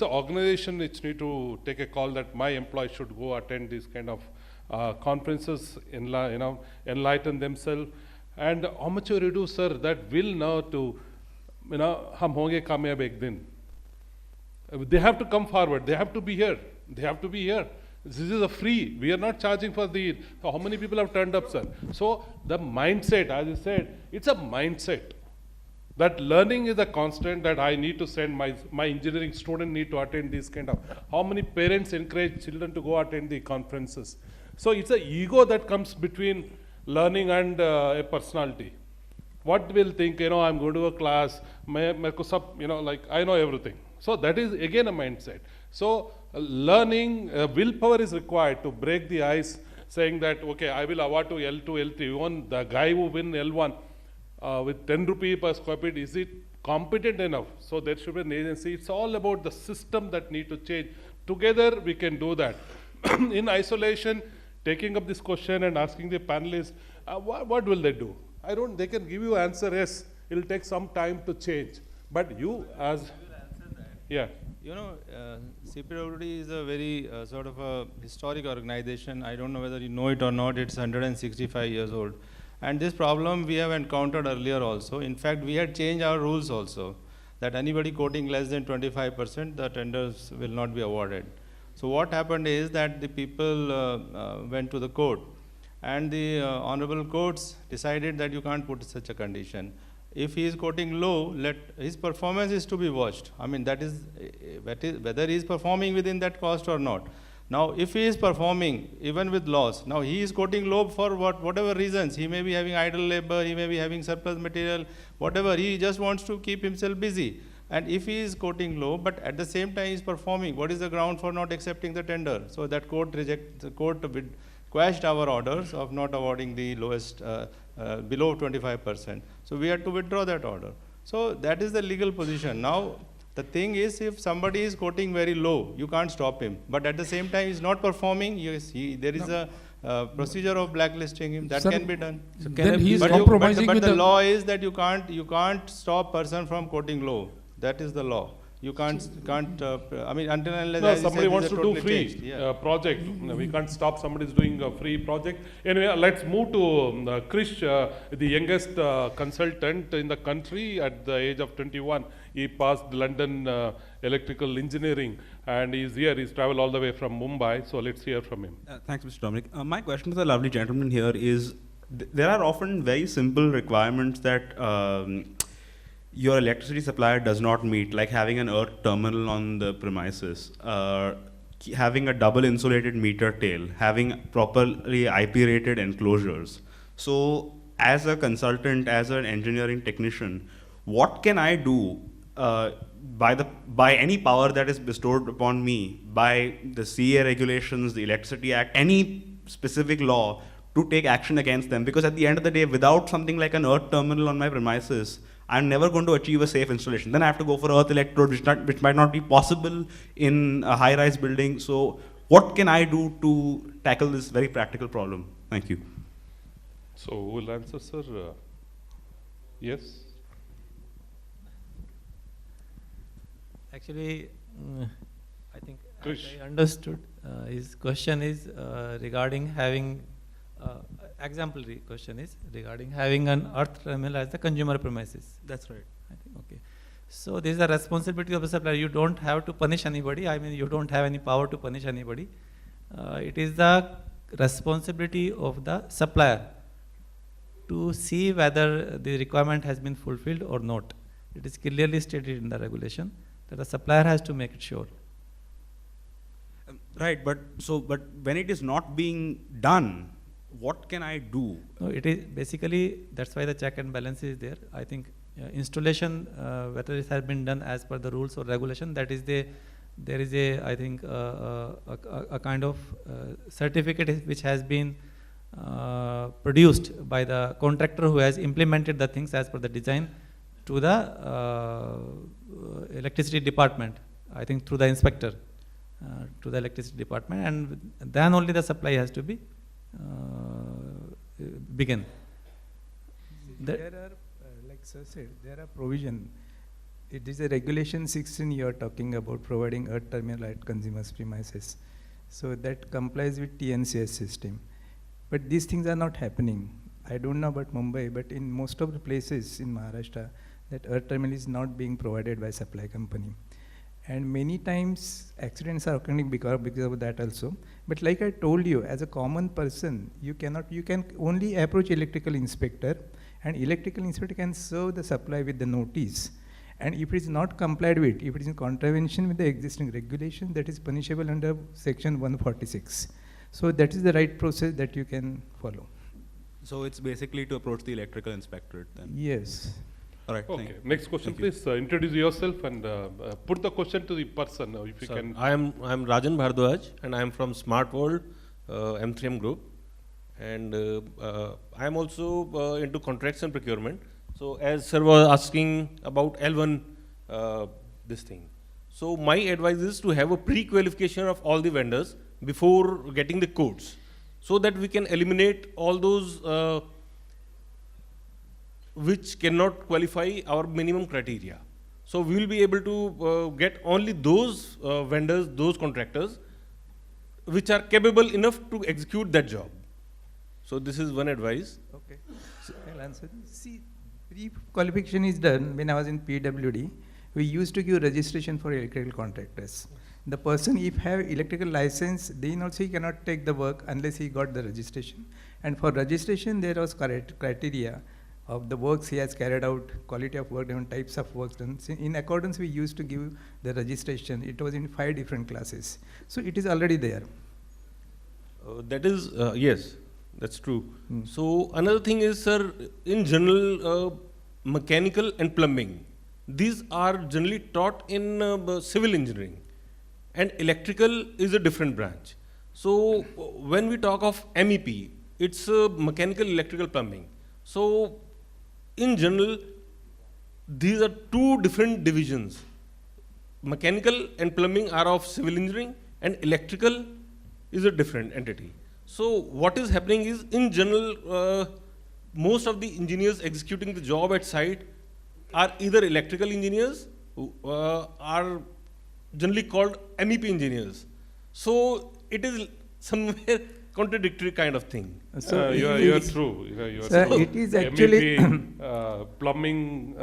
an organization which need to take a call that my employees should go attend these kind of conferences, enlighten themselves. And how much you do, sir, that will now to, hum honge kamyab ek din. They have to come forward. They have to be here. They have to be here. This is a free. We are not charging for the. How many people have turned up, sir? So the mindset, as you said, it's a mindset. That learning is a constant. That I need to send my engineering student need to attend these kind of. How many parents encourage children to go attend the conferences? So it's an ego that comes between learning and a personality. What will think? I'm going to a class. Like I know everything. So that is again a mindset. So learning, willpower is required to break the ice, saying that, okay, I will award to L2, L3. Even the guy who win L1 with 10 rupees per square feet, is it competent enough? So there should be an agency. It's all about the system that need to change. Together we can do that. In isolation, taking up this question and asking the panelists, what will they do? They can give you answer, yes, it will take some time to change. But you as... Yeah. CPWD is a very sort of a historic organization. I don't know whether you know it or not. It's 165 years old. And this problem we have encountered earlier also. In fact, we had changed our rules also, that anybody quoting less than 25%, the tenders will not be awarded. So what happened is that the people went to the court, and the honorable courts decided that you can't put such a condition. If he is quoting low, his performance is to be watched. I mean, that is whether he is performing within that cost or not. Now, if he is performing even with loss, now he is quoting low for whatever reasons. He may be having idle labor, he may be having surplus material, whatever. He just wants to keep himself busy. And if he is quoting low, but at the same time he is performing, what is the ground for not accepting the tender? So that court quashed our orders of not awarding the lowest below 25%. So we had to withdraw that order. So that is the legal position. Now the thing is, if somebody is quoting very low, you can't stop him. But at the same time, he is not performing. There is a procedure of blacklisting him. That can be done. So then he is compromising but with the law is that you can't stop person from quoting low. That is the law. You can't. I mean, until and unless somebody wants to do totally free project. We can't stop somebody is doing a free project. Anyway, let's move to Krish, the youngest consultant in the country at the age of 21. He passed London electrical engineering, and he's here. He's traveled all the way from Mumbai. So let's hear from him. Thanks, Mr. Dominic. My question to the lovely gentleman here is: there are often very simple requirements that your electricity supplier does not meet, like having an earth terminal on the premises, having a double insulated meter tail, having properly IP rated enclosures. So as a consultant, as an engineering technician, what can I do by any power that is bestowed upon me, by the CA regulations, the Electricity Act, any specific law, to take action against them? Because at the end of the day, without something like an earth terminal on my premises, I'm never going to achieve a safe installation. Then I have to go for earth electrode, which might not be possible in a high-rise building. So what can I do to tackle this very practical problem? Thank you. So who will answer, sir? Yes? Actually, I think Krish. I understood. His question is regarding having, exemplary question is regarding having an earth terminal as the consumer premises. That's right. I think, okay. So this is a responsibility of the supplier. You don't have to punish anybody. I mean, you don't have any power to punish anybody. It is the responsibility of the supplier to see whether the requirement has been fulfilled or not. It is clearly stated in the regulation that the supplier has to make it sure. Right, but when it is not being done, what can I do? No, it is basically, that's why the check and balance is there. I think installation, whether it has been done as per the rules or regulation, that is there is I think a kind of certificate which has been produced by the contractor who has implemented the things as per the design to the electricity department, I think through the inspector. to the electricity department, and then only the supply has to be begin. There are, like sir said, there are provision. It is a regulation 16 you are talking about, providing earth terminal at consumers' premises. So that complies with TNCS system. But these things are not happening. I don't know about Mumbai, but in most of the places in Maharashtra, that earth terminal is not being provided by supply company. And many times accidents are occurring because of that also. But like I told you, as a common person, you can only approach electrical inspector, and electrical inspector can serve the supply with the notice. And if it is not complied with, if it is in contravention with the existing regulation, that is punishable under section 146. So that is the right process that you can follow. So it's basically to approach the electrical inspectorate then? Yes. All right, Okay, thank you. next question, Thank you. please. Introduce yourself and put the question to the person, if you Sir, can. I'm Rajan Bhardwaj, and I'm from Smart World M3M Group, and I'm also into contracts and procurement. So as sir was asking about L1, this thing. So my advice is to have a pre-qualification of all the vendors before getting the quotes, so that we can eliminate all those which cannot qualify our minimum criteria. So we will be able to get only those vendors, those contractors, which are capable enough to execute that job. So this is one advice. Okay. I'll answer. See, pre-qualification is done when I was in PWD. We used to give registration for electrical contractors. The person, if have electrical license, then also he cannot take the work unless he got the registration. And for registration, there was criteria of the works he has carried out, quality of work, different types of works done. So in accordance, we used to give the registration. It was in 5 different classes. So it is already there. That is, yes, that's true. So another thing is, sir, in general, mechanical and plumbing, these are generally taught in civil engineering, and electrical is a different branch. So when we talk of MEP, it's mechanical, electrical, plumbing. So in general, these are 2 different divisions. Mechanical and plumbing are of civil engineering, and electrical is a different entity. So what is happening is, in general, most of the engineers executing the job at site are either electrical engineers, who are generally called MEP engineers. So it is somewhere contradictory kind of thing. So you are true. You are Sir, true. it is actually MEP, plumbing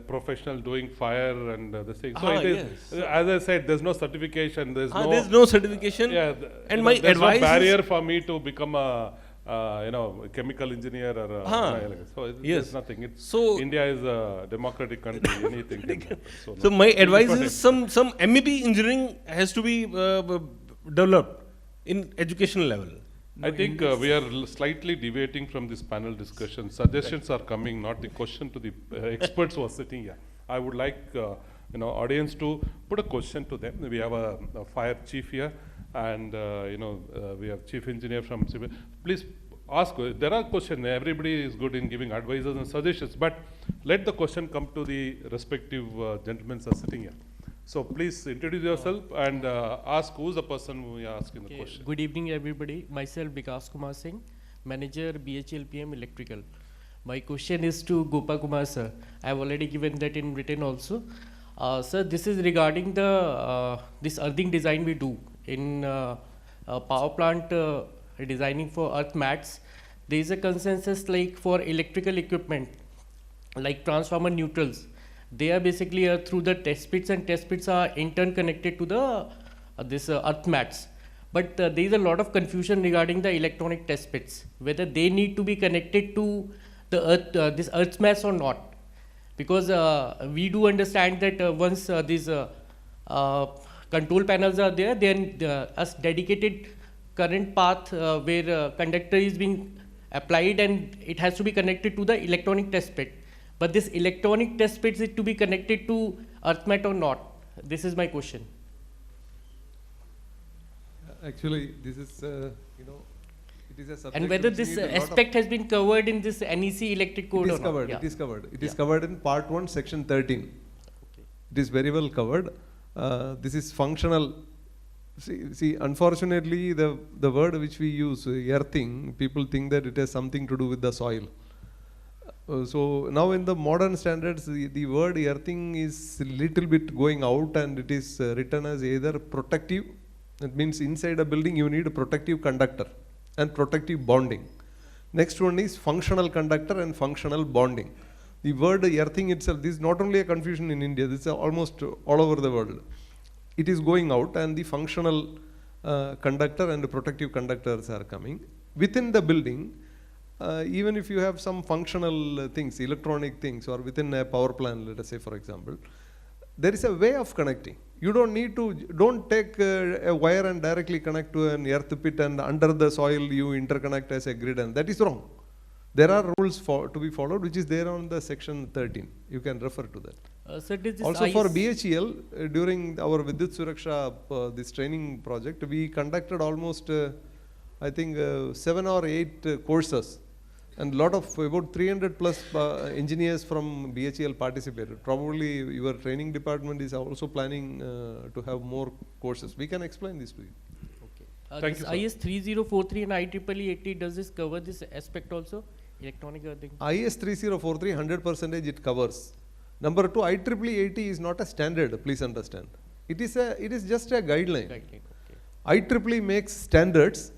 professional doing fire and the thing. So it is, yes. as I said, there's no certification. There's There's no certification. Yeah, and my there's advice no is, barrier for me to become a chemical engineer or so yes. there's nothing. It's So- India is a democratic country. Anything can happen. so my advice is, some MEP engineering has to be developed in educational level. I think we are slightly deviating from this panel discussion. Suggestions are coming, not the question to the experts who are sitting here. I would like audience to put a question to them. We have a fire chief here, and we have chief engineer from civil. Please ask. There are questions. Everybody is good in giving advices and suggestions, but let the question come to the respective gentlemen who are sitting here. So please introduce yourself and ask who's the person who is asking the question. Good evening, everybody. Myself, Vikas Kumar Singh, Manager, BHLPM Electrical. My question is to Gopa Kumar sir. I have already given that in written also. Sir, this is regarding the this earthing design we do in power plant designing for earth mats. There is a consensus like for electrical equipment, like transformer neutrals. They are basically through the test pits, and test pits are in turn connected to the this earth mats. But there is a lot of confusion regarding the electronic test pits, whether they need to be connected to the earth this earth mats or not. Because we do understand that once these control panels are there, then a dedicated current path where conductor is being applied, and it has to be connected to the electronic test pit. But this electronic test pit is to be connected to earth mat or not? This is my question. Actually, this is, it is a subject. And whether which this needs a lot of- aspect has been covered in this NEC electric code It or is not? covered, Yeah. it is covered. It is Yeah. covered in part 1, section 13. It is very well covered. This is functional See, unfortunately, the word which we use, earthing, people think that it has something to do with the soil. So now in the modern standards, the word earthing is little bit going out, and it is written as either protective, that means inside a building you need a protective conductor and protective bonding. Next one is functional conductor and functional bonding. The word earthing itself, this is not only a confusion in India, this is almost all over the world. It is going out, and the functional conductor and the protective conductors are coming. Within the building, even if you have some functional things, electronic things, or within a power plant, let us say for example, there is a way of connecting. You don't need to, don't take a wire and directly connect to an earth pit and under the soil you interconnect as a grid, and that is wrong. There are rules to be followed, which is there on the section 13. You can refer to that. Sir, this Also for BHEL, during our Vidyut Suraksha, this training project, we conducted almost, I think, 7 or 8 courses. And lot of, about 300 plus engineers from BHEL participated. Probably your training department is also planning to have more courses. We can explain this to you. Okay. Thank you, sir. IS 3043 and IEEE 80, does this cover this aspect also? Electronic earthing? IS 3043, 100% it covers. Number 2, IEEE 80 is not a standard, please understand. It is just a guideline. Okay. IEEE makes standards.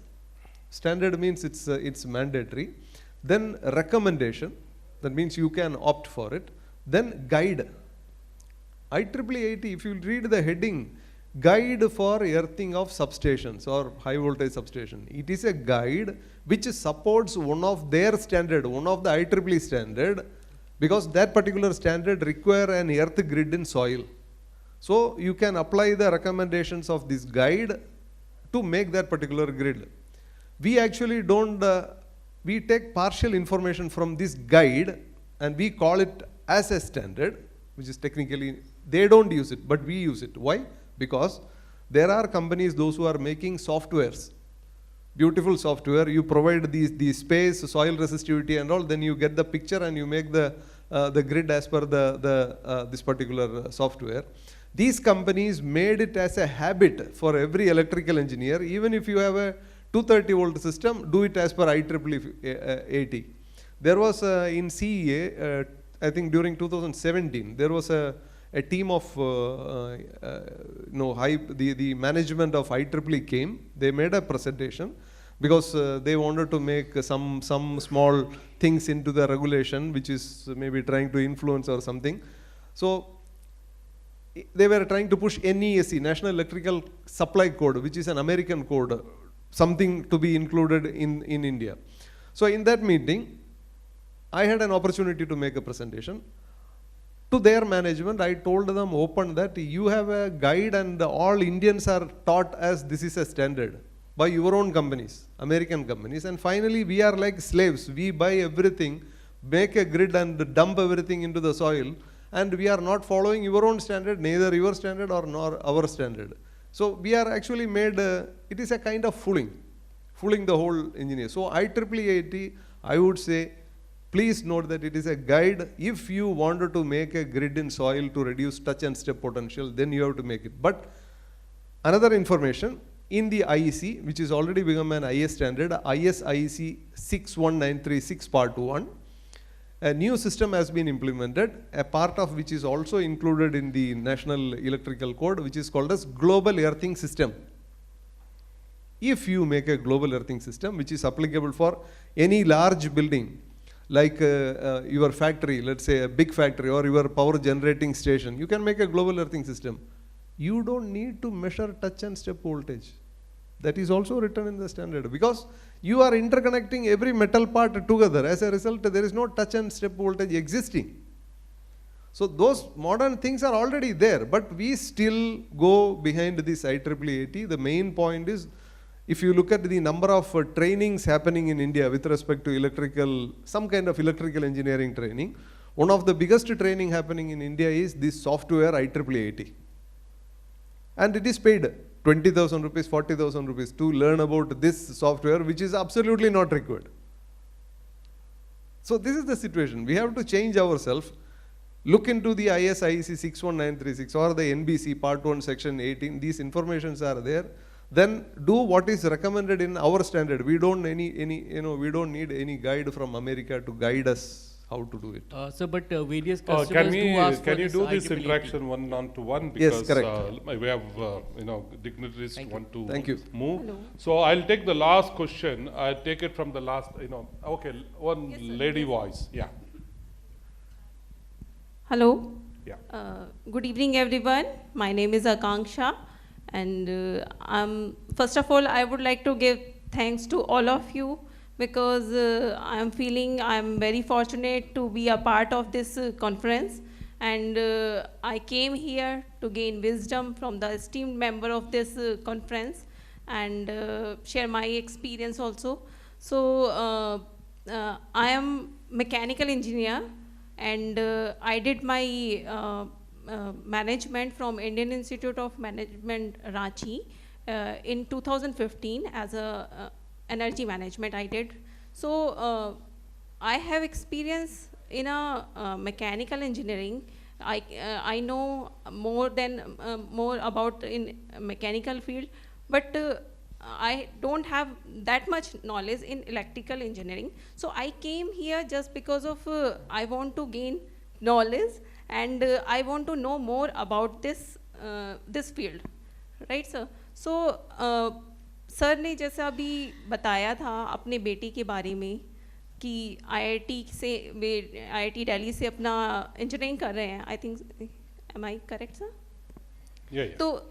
Standard means it's mandatory. Then recommendation, that means you can opt for it. Then guide. IEEE 80, if you read the heading, guide for earthing of substations or high voltage substation. It is a guide which supports one of their standard, one of the IEEE standard, because that particular standard require an earth grid in soil. So you can apply the recommendations of this guide to make that particular grid. We actually don't, we take partial information from this guide and we call it as a standard, which is technically, they don't use it, but we use it. Why? Because there are companies, those who are making softwares, beautiful software, you provide the space, soil resistivity and all, then you get the picture and you make the grid as per this particular software. These companies made it as a habit for every electrical engineer, even if you have a 230 volt system, do it as per IEEE 80. There was in CEA, I think during 2017, there was a team of the management of IEEE came. They made a presentation because they wanted to make some small things into the regulation, which is maybe trying to influence or something. So they were trying to push NESC, National Electrical Supply Code, which is an American code, something to be included in India. So in that meeting, I had an opportunity to make a presentation. To their management, I told them open that you have a guide and all Indians are taught as this is a standard by your own companies, American companies. And finally, we are like slaves. We buy everything, make a grid and dump everything into the soil. And we are not following your own standard, neither your standard or nor our standard. So we are actually made, it is a kind of fooling the whole engineer. So IEEE 80, I would say, please note that it is a guide. If you wanted to make a grid in soil to reduce touch and step potential, then you have to make it. But another information, in the IEC, which is already become an IS standard, IS IEC 61936 part 1, a new system has been implemented, a part of which is also included in the National Electrical Code, which is called as Global Earthing System. If you make a global earthing system, which is applicable for any large building, like your factory, let's say a big factory or your power generating station, you can make a global earthing system. You don't need to measure touch and step voltage. That is also written in the standard, because you are interconnecting every metal part together. As a result, there is no touch and step voltage existing. So those modern things are already there, but we still go behind this IEEE 80. The main point is, if you look at the number of trainings happening in India with respect to electrical, some kind of electrical engineering training, one of the biggest training happening in India is this software IEEE 80. And it is paid 20,000 rupees, 40,000 rupees to learn about this software, which is absolutely not required. So this is the situation. We have to change ourselves. Look into the IS IEC 61936 or the NBC Part 1 Section 18. These informations are there. then do what is recommended in our standard. We don't we don't need any guide from America to guide us how to do it. Sir, but various customers do ask for Can you do this IEEE. interaction one-on-one? Yes, Because correct. we have dignitaries want to Thank you. move. Hello. So I'll take the last question. I'll take it from the last. Okay, one Yes, sir. lady voice. Yeah. Hello. Yeah. Good evening, everyone. My name is Akanksha, and first of all, I would like to give thanks to all of you because I'm feeling I'm very fortunate to be a part of this conference, and I came here to gain wisdom from the esteemed member of this conference and share my experience also. So I am mechanical engineer, and I did my management from Indian Institute of Management, Ranchi, in 2015 as a energy management I did. So I have experience in a mechanical engineering. I know more about in mechanical field, but I don't have that much knowledge in electrical engineering. So I came here just because of I want to gain knowledge, and I want to know more about this field, right, sir? So sir ने जैसा अभी बताया था अपने बेटी के बारे में कि IIT दिल्ली से अपना इंजीनियरिंग कर रहे हैं, I think, am I correct sir? तो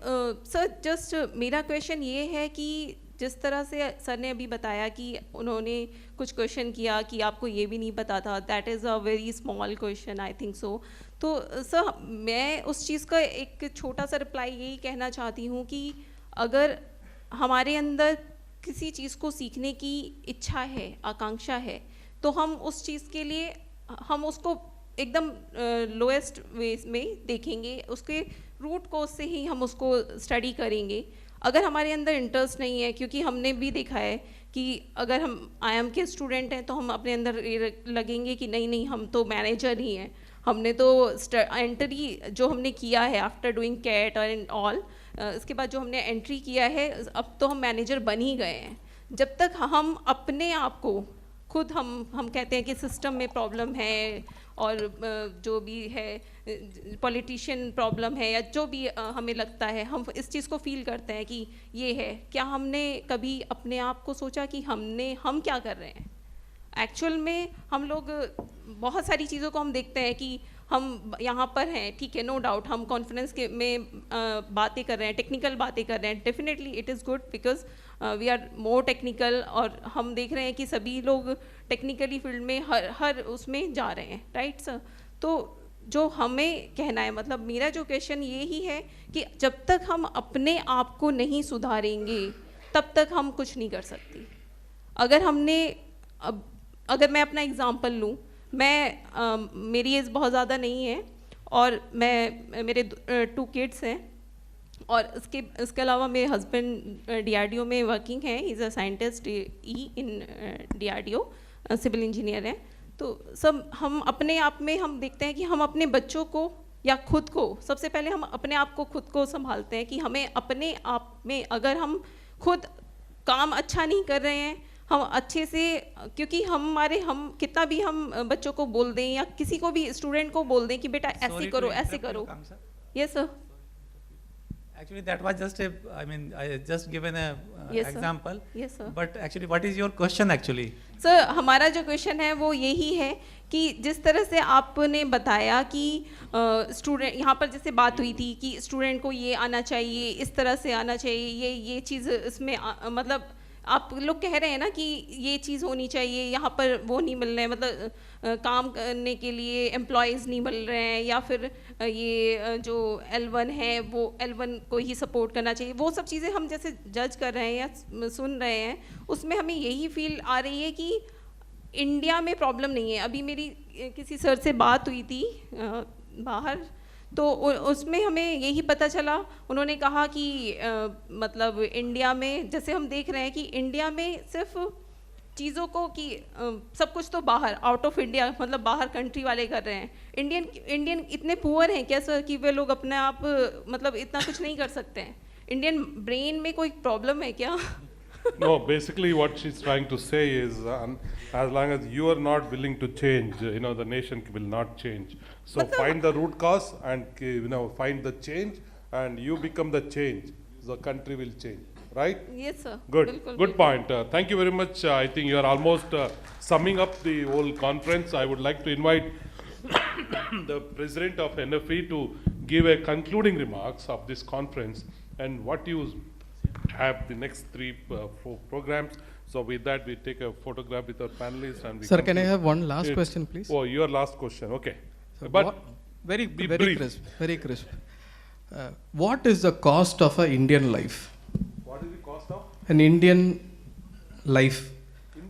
सर जस्ट मेरा क्वेश्चन ये है कि जिस तरह से सर ने अभी बताया कि उन्होंने कुछ क्वेश्चन किया कि आपको ये भी नहीं पता था, that is a very small question, I think so. तो सर मैं उस चीज़ का एक छोटा सा रिप्लाई यही कहना चाहती हूँ कि अगर हमारे अंदर किसी चीज़ को सीखने की इच्छा है, आकांक्षा है, तो हम उस चीज़ के लिए हम उसको एकदम लोएस्ट वे में देखेंगे, उसके रूट कोज से ही हम उसको स्टडी करेंगे. अगर हमारे अंदर इंटरेस्ट नहीं है, क्योंकि हमने भी देखा है कि अगर हम IIM के स्टूडेंट हैं तो हम अपने अंदर लगेंगे कि नहीं हम तो मैनेजर ही हैं, हमने तो एंट्री जो हमने किया है आफ्टर डूइंग कैट और एंड ऑल, इसके बाद जो हमने एंट्री किया है अब तो हम मैनेजर बन ही गए हैं. जब तक हम अपने आप को खुद हम कहते हैं कि सिस्टम में प्रॉब्लम है और जो भी है पॉलिटिशियन प्रॉब्लम है या जो भी हमें लगता है, हम इस चीज़ को फील करते हैं कि ये है, क्या हमने कभी अपने आप को सोचा कि हम क्या कर रहे हैं? एक्चुअल में हम लोग बहुत सारी चीज़ों को हम देखते हैं कि हम यहाँ पर हैं, ठीक है, नो डाउट हम कॉन्फ्रेंस के में बातें कर रहे हैं, टेक्निकल बातें कर रहे हैं, definitely it is good because we are more technical, और हम देख रहे हैं कि सभी लोग टेक्निकली फील्ड में हर उसमें जा रहे हैं, राइट सर? तो जो हमें कहना है, मतलब मेरा जो क्वेश्चन ये ही है कि जब तक हम अपने आप को नहीं सुधारेंगे तब तक हम कुछ नहीं कर सकते. अगर मैं अपना एग्जांपल लूँ, मेरी एज बहुत ज़्यादा नहीं है और मेरे 2 किड्स हैं, और इसके अलावा मेरे हस्बैंड DRDO में वर्किंग है, is a scientist in DRDO, civil engineer हैं. तो सब हम अपने आप में हम देखते हैं कि हम अपने बच्चों को या खुद को, सबसे पहले हम अपने आप को खुद को संभालते हैं कि हमें अपने आप में अगर हम खुद काम अच्छा नहीं कर रहे हैं, हम अच्छे से, क्योंकि हम कितना भी हम बच्चों को बोल दें या किसी को भी स्टूडेंट को बोल दें कि बेटा ऐसे करो ऐसे करो. Yes sir. Actually, that was just I just given a yes, example. Sir. Yes, sir. But actually, what is your question actually? Sir, हमारा जो क्वेश्चन है वो यही है कि जिस तरह से आपने बताया कि स्टूडेंट, यहाँ पर जैसे बात हुई थी कि स्टूडेंट को ये आना चाहिए, इस तरह से आना चाहिए, ये चीज़ इसमें मतलब आप लोग कह रहे हैं ना कि ये चीज़ होनी चाहिए, यहाँ पर वो नहीं मिल रहे हैं, मतलब काम करने के लिए एम्प्लॉयज़ नहीं मिल रहे हैं, या फिर ये जो L1 है वो L1 को ही सपोर्ट करना चाहिए, वो सब चीज़ें हम जैसे जज कर रहे हैं या सुन रहे हैं, उसमें हमें यही फील आ रही है कि इंडिया में प्रॉब्लम नहीं है. अभी मेरी किसी सर से बात हुई थी बाहर, तो उसमें हमें यही पता चला, उन्होंने कहा कि मतलब इंडिया में जैसे हम देख रहे हैं कि इंडिया में सिर्फ चीज़ों को कि सब कुछ तो बाहर आउट ऑफ इंडिया, मतलब बाहर कंट्री वाले कर रहे हैं. इंडियन इतने पुअर हैं क्या सर कि वे लोग अपने आप मतलब इतना कुछ नहीं कर सकते हैं? इंडियन ब्रेन में कोई प्रॉब्लम है क्या? No, basically what she's trying to say is, as long as you are not willing to change, the nation will not change. So find the root cause and, find the change, and you become the change. The country will change, right? Yes, sir. Good, बिल्कुल, good बिल्कुल. point. Thank you very much. I think you are almost summing up the whole conference. I would like to invite the president of NFE to give a concluding remarks of this conference and what you have the next 4 programs. So with that, we take a photograph with our panelists and we Sir, can I conclude. have one last question, please? Oh, your last question, okay. So But very be very brief. crisp, very crisp. What is the cost of an Indian life? What is the cost of? An Indian life.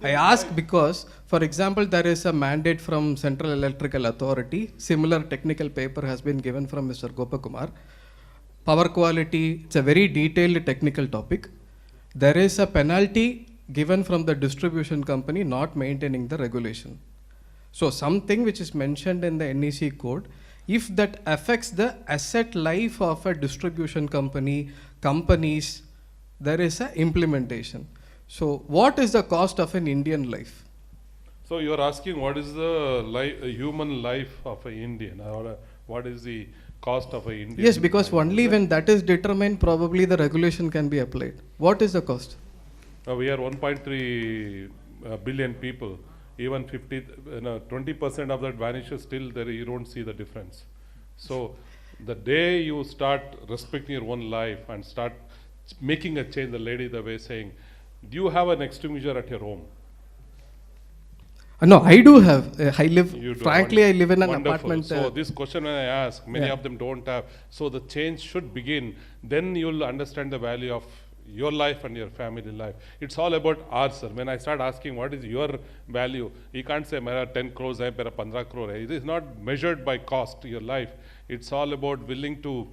I ask because, for example, there is a mandate from Central Electrical Authority. Similar technical paper has been given from Mr. Gopakumar. Power quality, it's a very detailed technical topic. There is a penalty given from the distribution company not maintaining the regulation. So something which is mentioned in the NEC code, if that affects the asset life of a distribution company, companies, there is a implementation. So what is the cost of an Indian life? So you are asking what is the human life of an Indian, or what is the cost of an Indian? Yes, because only when that is determined, probably the regulation can be applied. What is the cost? We are 1.3 billion people. Even 20% of that vanishes, still there you don't see the difference. So the day you start respecting your own life and start making a change, the lady the way saying, do you have an extinguisher at your home? No, I do have. I live, You do. frankly, I live in an Wonderful. apartment. So this question when I ask, many yeah. of them don't have. So the change should begin. Then you'll understand the value of your life and your family life. It's all about ours, sir. When I start asking what is your value, you can't say mera 10 crores hai, mera 15 crore hai. It is not measured by cost, your life. It's all about willing to,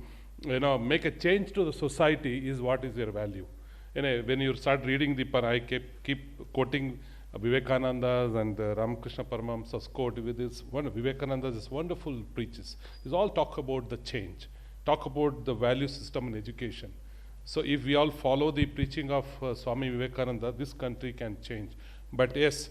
make a change to the society is what is your value. When you start reading the I keep quoting Vivekananda's and Ramakrishna Paramahamsa's quote with this one, Vivekananda's wonderful preaches. It's all talk about the change, talk about the value system in education. So if we all follow the preaching of Swami Vivekananda, this country can change. But yes,